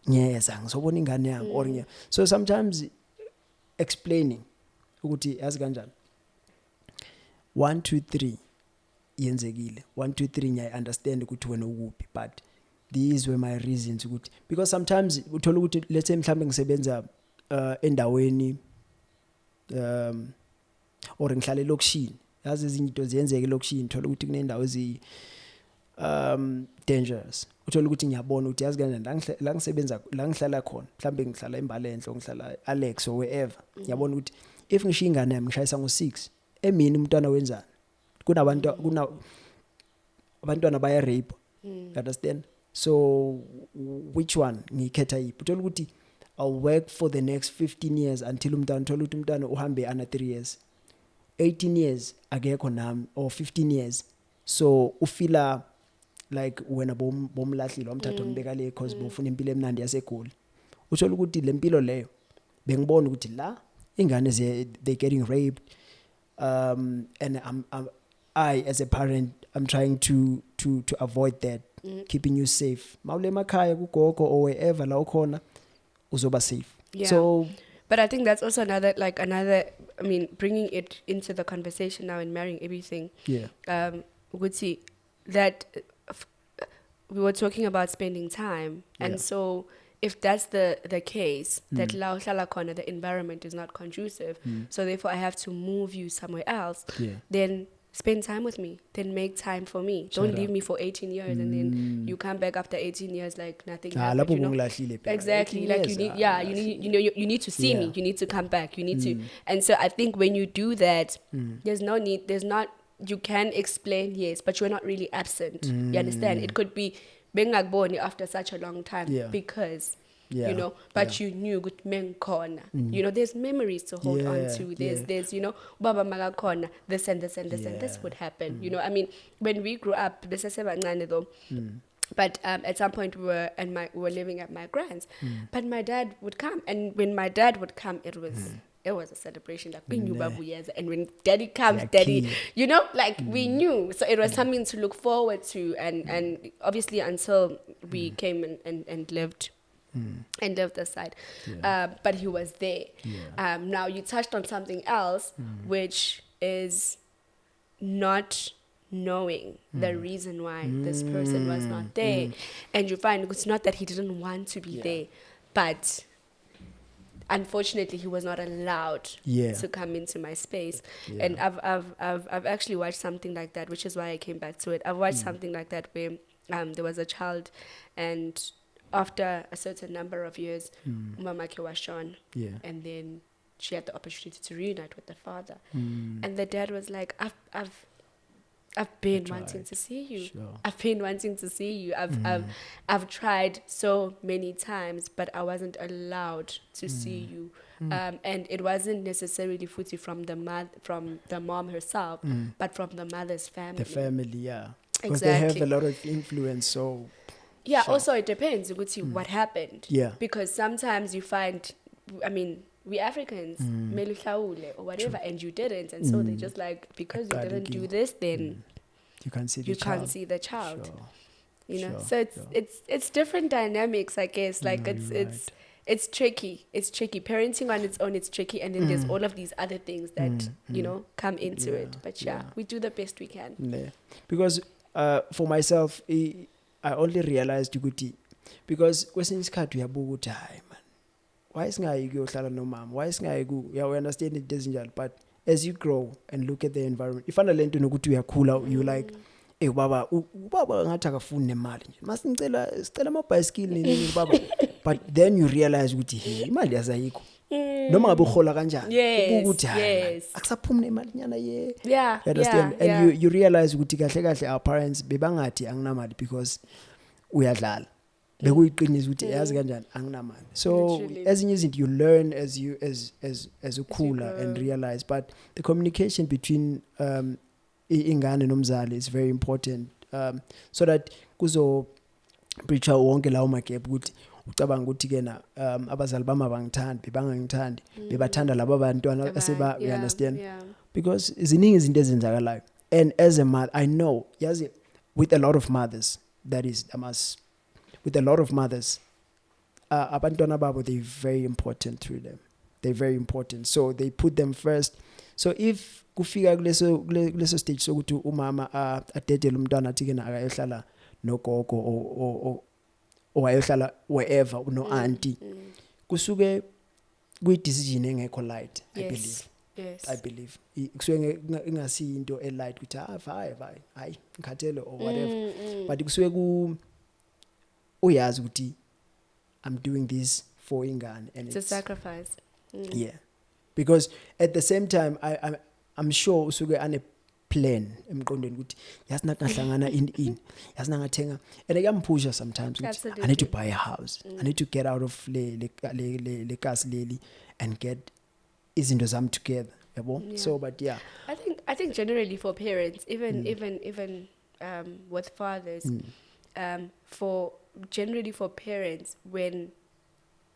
ngiyeza ngizobona ingane yami or so sometimes explaining ukuthi yazi kanjani 1 2 3 yenzekile 1 2 3 ngiya understand ukuthi wena ukuphi, but these were my reasons ukuthi, because sometimes uthola ukuthi let's say mhlambe ngisebenza endaweni or ngihlala elokishini, yazi izinto into ziyenzeka elokishini, thola ukuthi kunendawo ezi dangerous, uthola ukuthi ngiyabona ukuthi yazi kanjani la ngisebenza la ngihlala khona, mhlambe ngihlala eMbalenhle, ngihlala Alex or wherever, ngiyabona ukuthi if ngishiya ingane yami ngishayisa ngo6 emini umntwana wenzani, abantwana baya rape, understand? So which one ngikhetha yiphi? Uthola ukuthi I'll work for the next 15 years until umntwana thola ukuthi umntwana uhambe ana 3 years 18 years akekho nami, or 15 years, so ufila like wena bomlahlile wamthatha umbeka le because bofuna impilo emnandi yaseGoli. Uthola ukuthi lempilo leyo bengibona ukuthi la ingane they getting raped, and I as a parent I'm trying to avoid that, keeping you safe. Mawule emakhaya kugogo or wherever la ukhona uzoba safe.
Yeah.
So
but I think that's also another I mean, bringing it into the conversation now and marrying everything.
Yeah.
Would see that we were talking about spending time, and so if that's the case, that la uhlala khona, the environment is not conducive, so therefore I have to move you somewhere else, then spend time with me, then make time for me. Don't leave me for 18 years and then you come back after 18 years like nothing happened, you know? Exactly, like you need, you need to see me, you need to come back, you need to. And so I think when you do that, you can explain, yes, but you're not really absent. You understand? It could be being agboni after such a long time, because you know, but you knew good men corner. You know, there's memories to hold on to. There's, you know, baba maga corner, this and this and this and this would happen. You know, I mean, when we grew up, though, but at some point we were living at my grand's, but my dad would come, and when my dad would come, it was a celebration, like we knew babu years, and when daddy comes, daddy, you know, like we knew, so it was something to look forward to, and obviously until we came and lived and lived aside, but he was there. Now you touched on something else, which is not knowing the reason why this person was not there, and you find it's not that he didn't want to be there, but unfortunately he was not allowed to come into my space. And I've actually watched something like that, which is why I came back to it. I've watched something like that where there was a child, and after a certain number of years, Mamake was shown, and then she had the opportunity to reunite with the father, and the dad was like, I've been wanting to see you. I've been wanting to see you. I've tried so many times, but I wasn't allowed to see you. And it wasn't necessarily footy from the mom herself, but from the mother's family.
The family, because they have a lot of influence. So
also it depends what happened. Because sometimes you find, I mean, we Africans, or whatever, and you didn't, and so they just like, because you didn't do this, then
you can't see
the child. You know, so it's different dynamics, I guess. Like it's tricky. It's tricky. Parenting on its own, it's tricky, and then there's all of these other things that you know come into it. But we do the best we can.
Because for myself, I only realized because kwesinye isikhathi uyabuka ukuthi hayi man, why singayi kuyohlala nomama, why singayi we understand it ezinjalo, but as you grow and look at the environment, ifana lento nokuthi uyakhula, you like ubaba ngathi akafuni nemali nje, masicela amabhayisikili nini baba, but then you realize ukuthi hey, imali yazayikho noma ngabe uhola kanjani, ukuthi hayi akusaphumi nemali nyana you understand, and you realize ukuthi kahle our parents bebangathi anginamali because uyadlala, bekuyiqinisa ukuthi yazi kanjani anginamali. So ezinye izinto you learn as ukhula and realize, but the communication between ingane nomzali is very important, so that kuzo breacha wonke lawo magap ukuthi ucabanga ukuthi kena abazali bami abangithandi, bebangangithandi, bebathanda laba bantwana aseba, you understand, because ziningi izinto ezenzakalayo. And as a mother, I know yazi, with a lot of mothers, that is, with a lot of mothers, abantwana babo, they're very important to them. They're very important, so they put them first. So if kufika kuleso stage sokuthi umama adedele umntwana athi ke na akayohlala nogogo or ayohlala wherever no auntie, kusuke kuyi decision engekho light. I believe kusuke ingasi into e light ukuthi hayi ngikhathele or whatever, but kusuke uyazi ukuthi I'm doing this for ingane, and
it's a sacrifice.
Because at the same time I'm sure usuke ane plan emqondweni ukuthi yazi nathi nahlangana in yazi nangathenga, and ayampusha sometimes ukuthi I need to buy a house, I need to get out of le kasi leli and get izinto zami together, yabo. So but
I think generally for parents, even with fathers, generally for parents, when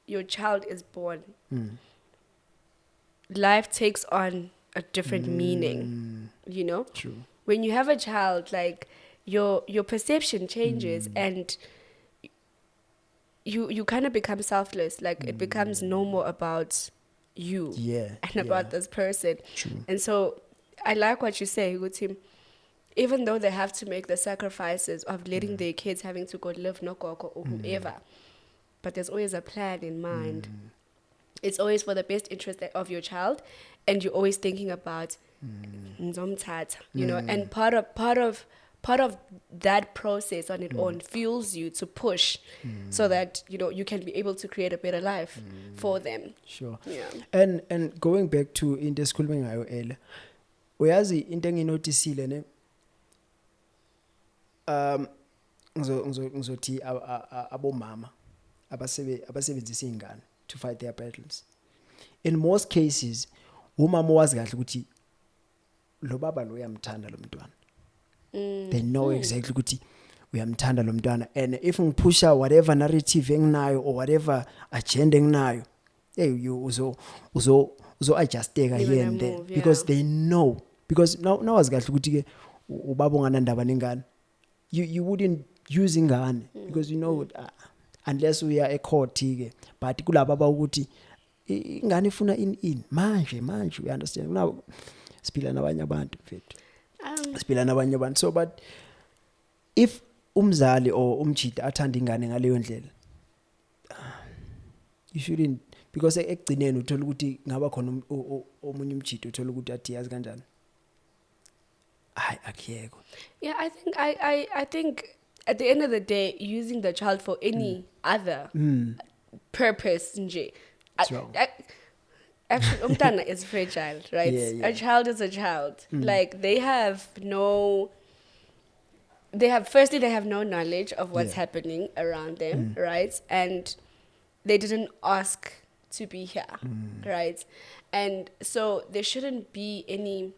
your child is born, life takes on a different meaning, you know.
True.
When you have a child, like your perception changes, and you kind of become selfless. Like it becomes no more about you and about this person.
True.
And so I like what you say, Gutim. Even though they have to make the sacrifices of letting their kids having to go live no gogo or whoever, but there's always a plan in mind. It's always for the best interest of your child, and you're always thinking about nzomthatha, you know. And part of that process on its own fuels you to push, so that you know you can be able to create a better life for them.
Sure.
Yeah.
And going back to into esikhuluma ngayo ele, uyazi into enginotisile ne, ngizothi abomama abasebenzisa ingane to fight their battles. In most cases umama wazi kahle ukuthi lo baba lo uyamthanda lo mntwana. They know exactly ukuthi uyamthanda lo mntwana, and if ngipusha whatever narrative enginayo or whatever agenda enginayo, hey, you uzo adjusteka here and there, because they know, because now wazi kahle ukuthi ke ubaba onganandaba nengane, you wouldn't use ingane because you know unless uya e-court ke, but kulabo abawukuthi ingane ifuna in manje you understand. Now siphila nabanye abantu mfethu, siphila nabanye abantu. So but if umzali or umjida athanda ingane ngaleyo ndlela, you shouldn't, because ekugcineni uthola ukuthi ngaba khona omunye umjida uthola ukuthi athi yazi kanjani, hayi akuyeko.
Yeah, I think at the end of the day, using the child for any other purpose nje, actually umntana is fragile, right?
Yeah.
A child is a child. Like they have no knowledge of what's happening around them, right? And they didn't ask to be here, right? And so there shouldn't be any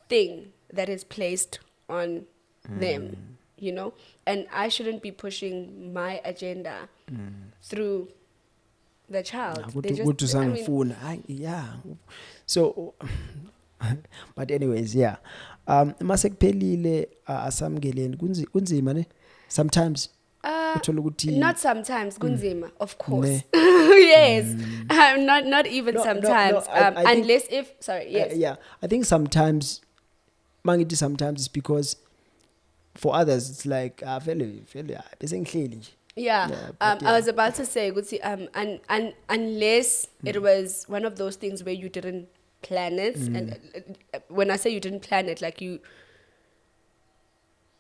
thing that is placed on them, you know? And I shouldn't be pushing my agenda through the child. They just, I mean,
yeah. So but anyways, yeah. Masekuphelile asamgeleni kunzima ne sometimes uthola ukuthi
not sometimes kunzima, of course. Yes. Not even sometimes. Unless if sorry, yes.
Yeah, I think sometimes mangiti sometimes it's because for others it's like vele bese ngihleli nje.
Yeah, I was about to say, unless it was one of those things where you didn't plan it, and when I say you didn't plan it, like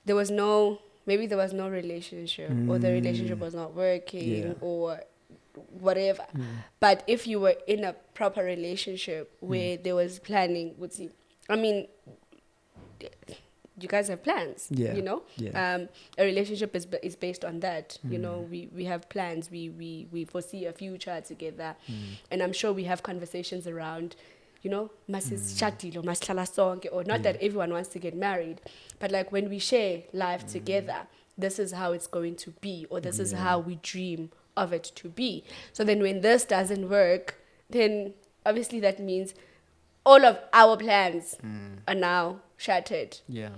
there was no relationship, or the relationship was not working, or whatever. But if you were in a proper relationship where there was planning, I mean, you guys have plans, you know. A relationship is based on that. You know, we have plans. We foresee a future together, and I'm sure we have conversations around, you know, or not that everyone wants to get married, but like when we share life together, this is how it's going to be, or this is how we dream of it to be. So then when this doesn't work, then obviously that means all of our plans are now shattered.
Yeah.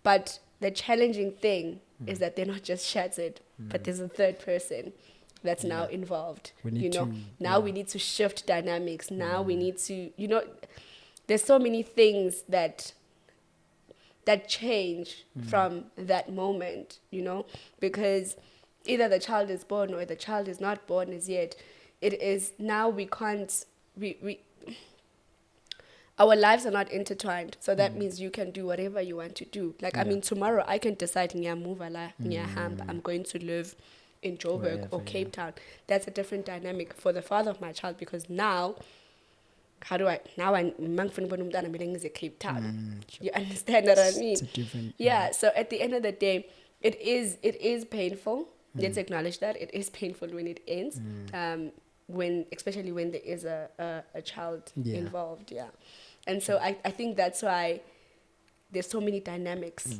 But the challenging thing is that they're not just shattered, but there's a third person that's now involved. We need to shift dynamics. Now we need to, you know, there's so many things that change from that moment, you know, because either the child is born or the child is not born as yet. It is now we can't, our lives are not intertwined, so that means you can do whatever you want to do. Like, I mean, tomorrow I can decide, I'm going to live in Joburg or Cape Town. That's a different dynamic for the father of my child, because now, I'm Cape Town. You understand what I mean?
It's a different,
so at the end of the day, it is painful. Let's acknowledge that. It is painful when it ends. Especially when there is a child involved, and so I think that's why there's so many dynamics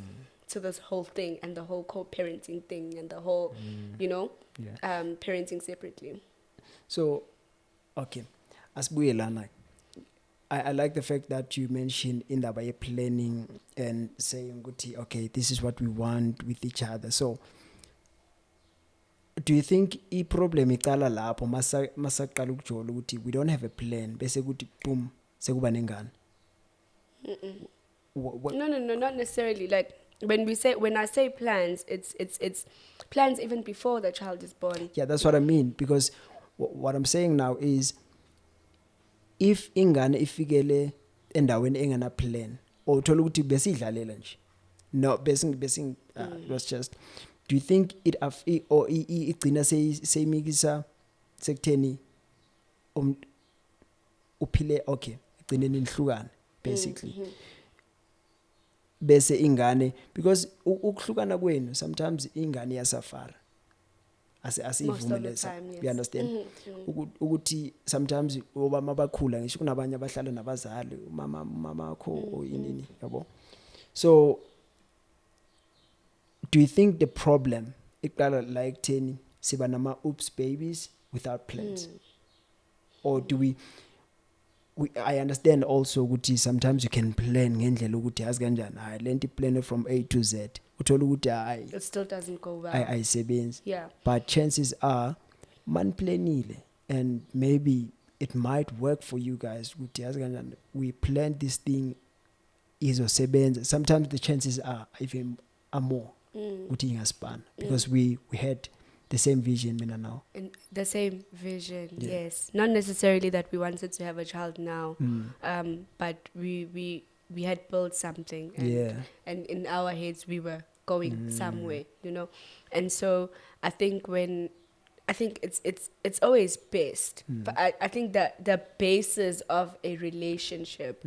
to this whole thing, and the whole co-parenting thing, and the whole, you know, parenting separately.
So, okay, asibuye lana. I like the fact that you mentioned in the way planning and saying, okay, this is what we want with each other. So, do you think I problem iqala lapho masaqala ukujola ukuthi we don't have a plan bese kuthi boom sekuba nengane?
No, not necessarily. Like when I say plans, it's plans even before the child is born.
Yeah, that's what I mean, because what I'm saying now is, if ingane ifikele endaweni engana plan, or uthola ukuthi besidlalela nje, no bese was just, do you think it or igcina seyimikisa sekutheni uphile okay igcineni nihlukana basically bese ingane, because ukuhlukana kwenu sometimes ingane iyasafara,
Most of the time, yes.
you understand ukuthi sometimes oba mabakhula ngisho kunabanye abahlala nabazali mama wakho or inini yabo. So do you think the problem iqala la ekutheni siba nama oops babies without plans, or do we I understand also ukuthi sometimes you can plan ngendlela ukuthi yazi kanjani hayi lento plan from A to Z uthola ukuthi hayi
it still doesn't go well.
ayisebenzi.
Yeah.
But chances are maniplanile and maybe it might work for you guys ukuthi yazi kanjani we planned this thing izosebenza. Sometimes the chances are even more ukuthi ingaspana because we had the same vision mina now.
And the same vision, yes. Not necessarily that we wanted to have a child now, but we had built something, and in our heads we were going somewhere, you know. And so I think it's always best. But I think that the basis of a relationship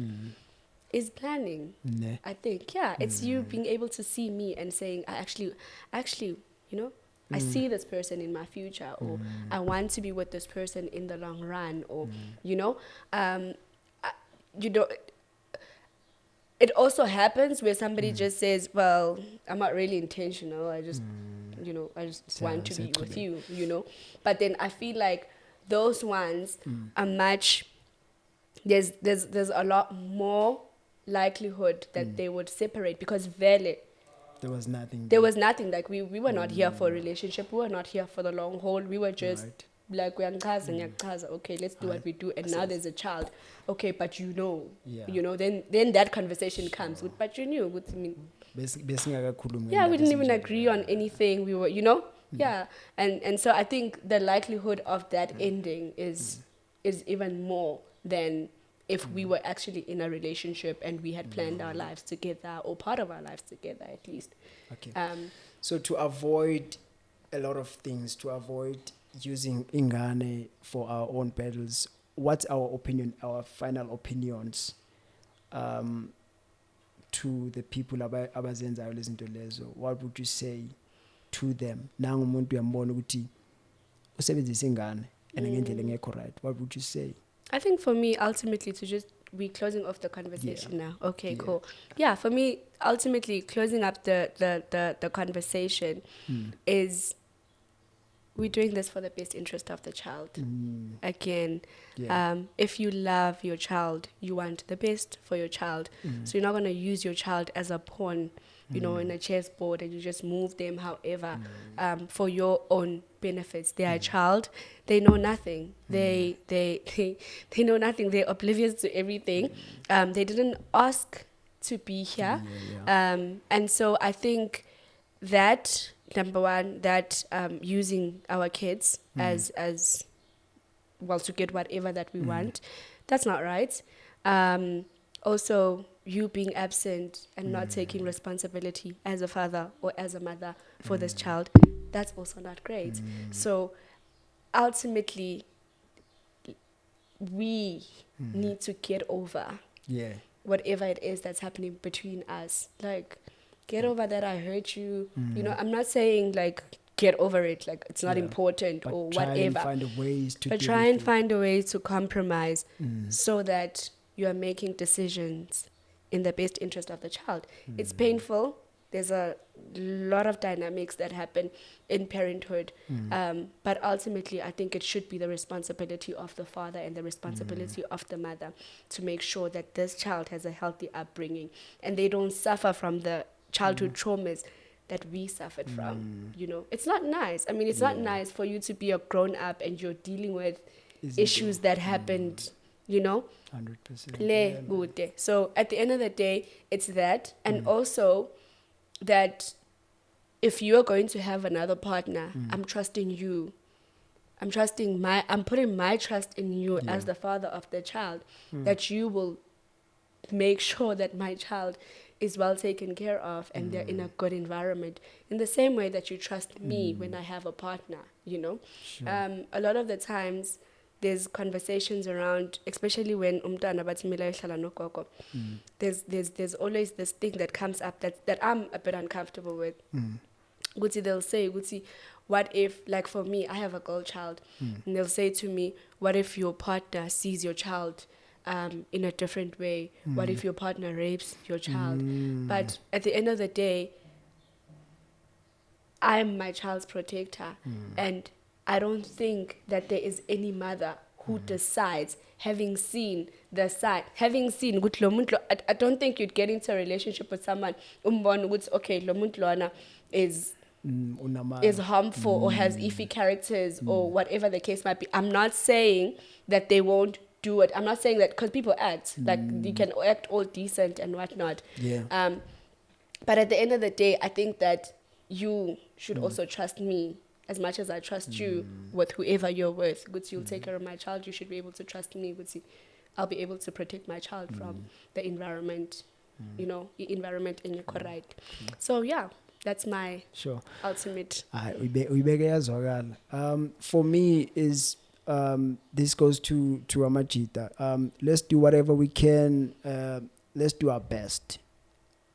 is planning. I think, it's you being able to see me and saying, I actually, you know, I see this person in my future, or I want to be with this person in the long run, or you know, it also happens where somebody just says, well, I'm not really intentional, I just you know, I just want to be with you, you know. But then I feel like those ones are much, there's a lot more likelihood that they would separate, because vele
there was nothing. Like we were not here for a relationship, we were not here for the long haul, we were just like okay, let's do what we do, and now there's a child, okay, but you know, then that conversation comes with, but you knew what I mean. Yeah, we didn't even agree on anything, we were, you know, and so I think the likelihood of that ending is even more than if we were actually in a relationship and we had planned our lives together, or part of our lives together at least. Okay. So to avoid a lot of things, to avoid using ingane for our own battles, what's our opinion, our final opinions to the people abazenzayo lezinto lezo? What would you say to them? Nangu umuntu uyambona ukuthi usebenzisa ingane and ngendlela engekho right. What would you say?
I think for me, ultimately, we're closing off the conversation now. Okay, cool. Yeah, for me, ultimately, closing up the conversation is we're doing this for the best interest of the child. Again, if you love your child, you want the best for your child. So you're not going to use your child as a pawn, you know, in a chessboard, and you just move them however for your own benefits. They are a child. They know nothing. They know nothing. They're oblivious to everything. They didn't ask to be here. And so I think that, number one, that using our kids as well to get whatever that we want, that's not right. Also, you being absent and not taking responsibility as a father or as a mother for this child, that's also not great. So ultimately, we need to get over whatever it is that's happening between us. Like, get over that I hurt you. You know, I'm not saying like get over it, like it's not important, but or whatever. Try and find a way to compromise so that you are making decisions in the best interest of the child. It's painful. There's a lot of dynamics that happen in parenthood. But ultimately, I think it should be the responsibility of the father and the responsibility of the mother to make sure that this child has a healthy upbringing and they don't suffer from the childhood traumas that we suffered from. You know, it's not nice. I mean, it's not nice for you to be a grown up and you're dealing with issues that happened, you know.
100%.
So at the end of the day, it's that, and also that if you are going to have another partner, I'm trusting you. I'm putting my trust in you as the father of the child, that you will make sure that my child is well taken care of and they're in a good environment, in the same way that you trust me when I have a partner, you know. A lot of the times there's conversations around, especially when umntwana bathi mina ehlala nogogo, there's always this thing that comes up that I'm a bit uncomfortable with. Guti, they'll say, Guti, what if, like for me, I have a girl child, and they'll say to me, what if your partner sees your child in a different way? What if your partner rapes your child? But at the end of the day, I'm my child's protector, and I don't think that there is any mother who decides, having seen the side, having seen, I don't think you'd get into a relationship with someone, okay, lo muntu lona is harmful or has iffy characters or whatever the case might be. I'm not saying that they won't do it. I'm not saying that, because people act, like you can act all decent and whatnot.
Yeah.
But at the end of the day, I think that you should also trust me as much as I trust you with whoever you're with. Good, you'll take care of my child. You should be able to trust me. Good, I'll be able to protect my child from the environment, you know, the environment in your correct. So yeah, that's my ultimate.
For me is this goes to Amajita. Let's do whatever we can. Let's do our best.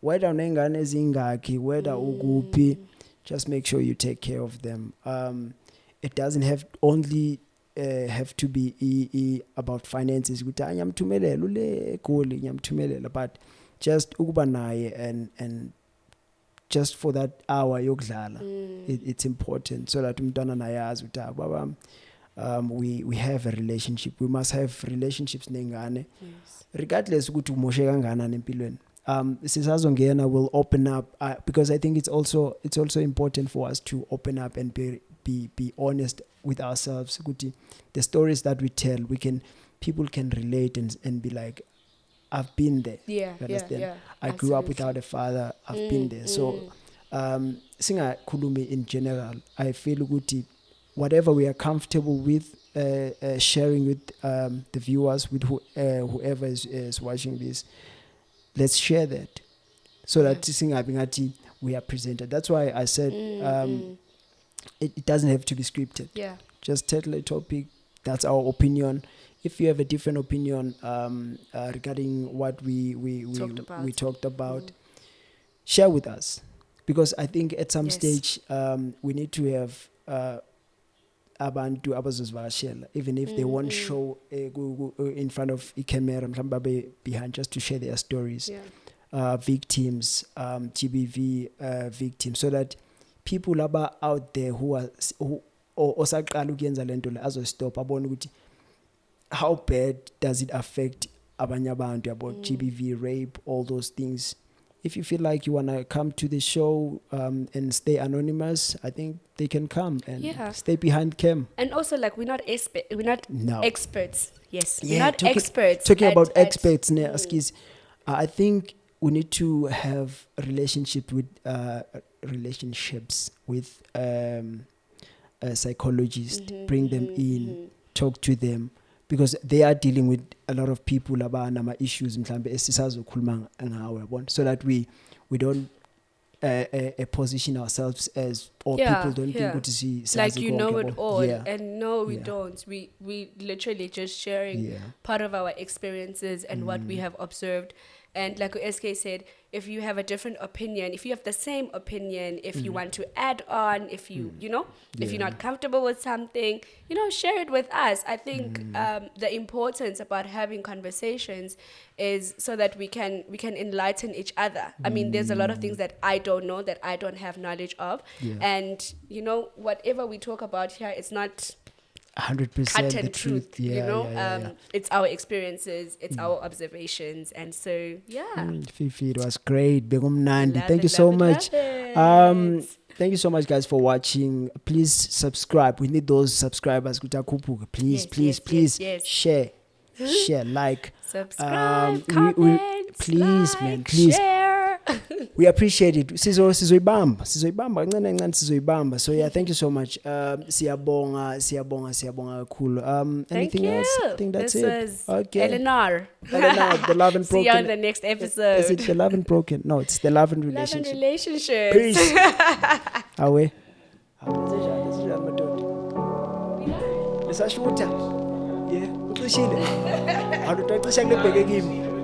Whether unengane zingaki, whether ukuphi, just make sure you take care of them. It doesn't have only have to be about finances. But just ukuba naye and just for that hour yokudlala, it's important, so that umntwana naye azi ukuthi baba, we have a relationship. We must have relationships nengane, regardless ukuthi umoshe kangakanani empilweni. Sisazongena will open up, because I think it's also important for us to open up and be honest with ourselves. The stories that we tell, people can relate and be like, I've been there.
Yeah,
understand?
yeah.
I grew up without a father. I've been there. So, singakhulumi in general, I feel ukuthi whatever we are comfortable with sharing with the viewers, with whoever is watching this, let's share that, so that we are presented. That's why I said it doesn't have to be scripted.
Yeah.
Just tell a topic. That's our opinion. If you have a different opinion regarding what we talked about, share with us, because I think at some stage we need to have abantu abazozivakashela, even if they won't show in front of a camera, behind, just to share their stories. Victims, GBV victims, so that people out there who osaqala ukuyenza lento le azostop abone ukuthi how bad does it affect abanye abantu about GBV, rape, all those things. If you feel like you want to come to the show and stay anonymous, I think they can come and stay behind cam.
And also, like, we're not experts. Yes, we're not experts.
Talking about experts, I think we need to have relationships with psychologists. Bring them in, talk to them, because they are dealing with a lot of people abanama issues mhlambe esisazokhuluma ngawe yabona, so that we don't position ourselves as people don't think ukuthi
like you know it all. And no, we don't. We literally just sharing part of our experiences and what we have observed. And like SK said, if you have a different opinion, if you have the same opinion, if you want to add on, if you if you're not comfortable with something, share it with us. I think the importance about having conversations is so that we can enlighten each other. I mean, there's a lot of things that I don't know, that I don't have knowledge of. And, whatever we talk about here, it's not
100% the truth.
It's our experiences, it's our observations, and so
Fifi, it was great. Thank you so much. Thank you so much, guys, for watching. Please subscribe. We need those subscribers. Please share, like,
subscribe, comment,
please,
like,
man, please
share.
We appreciate it. Sizoibamba kancane. So thank you so much. Siyabonga kakhulu. Anything else? I think that's
this
it.
Was
okay.
Eleanor,
the Love and Broken.
See you on the next episode.
Is it the Love and Broken? No, it's the Love and Relationship.
Love and Relationships.
Peace. Awe. Lisashuta. Yeah, ucishile. Awutocisha kulebheke kimi.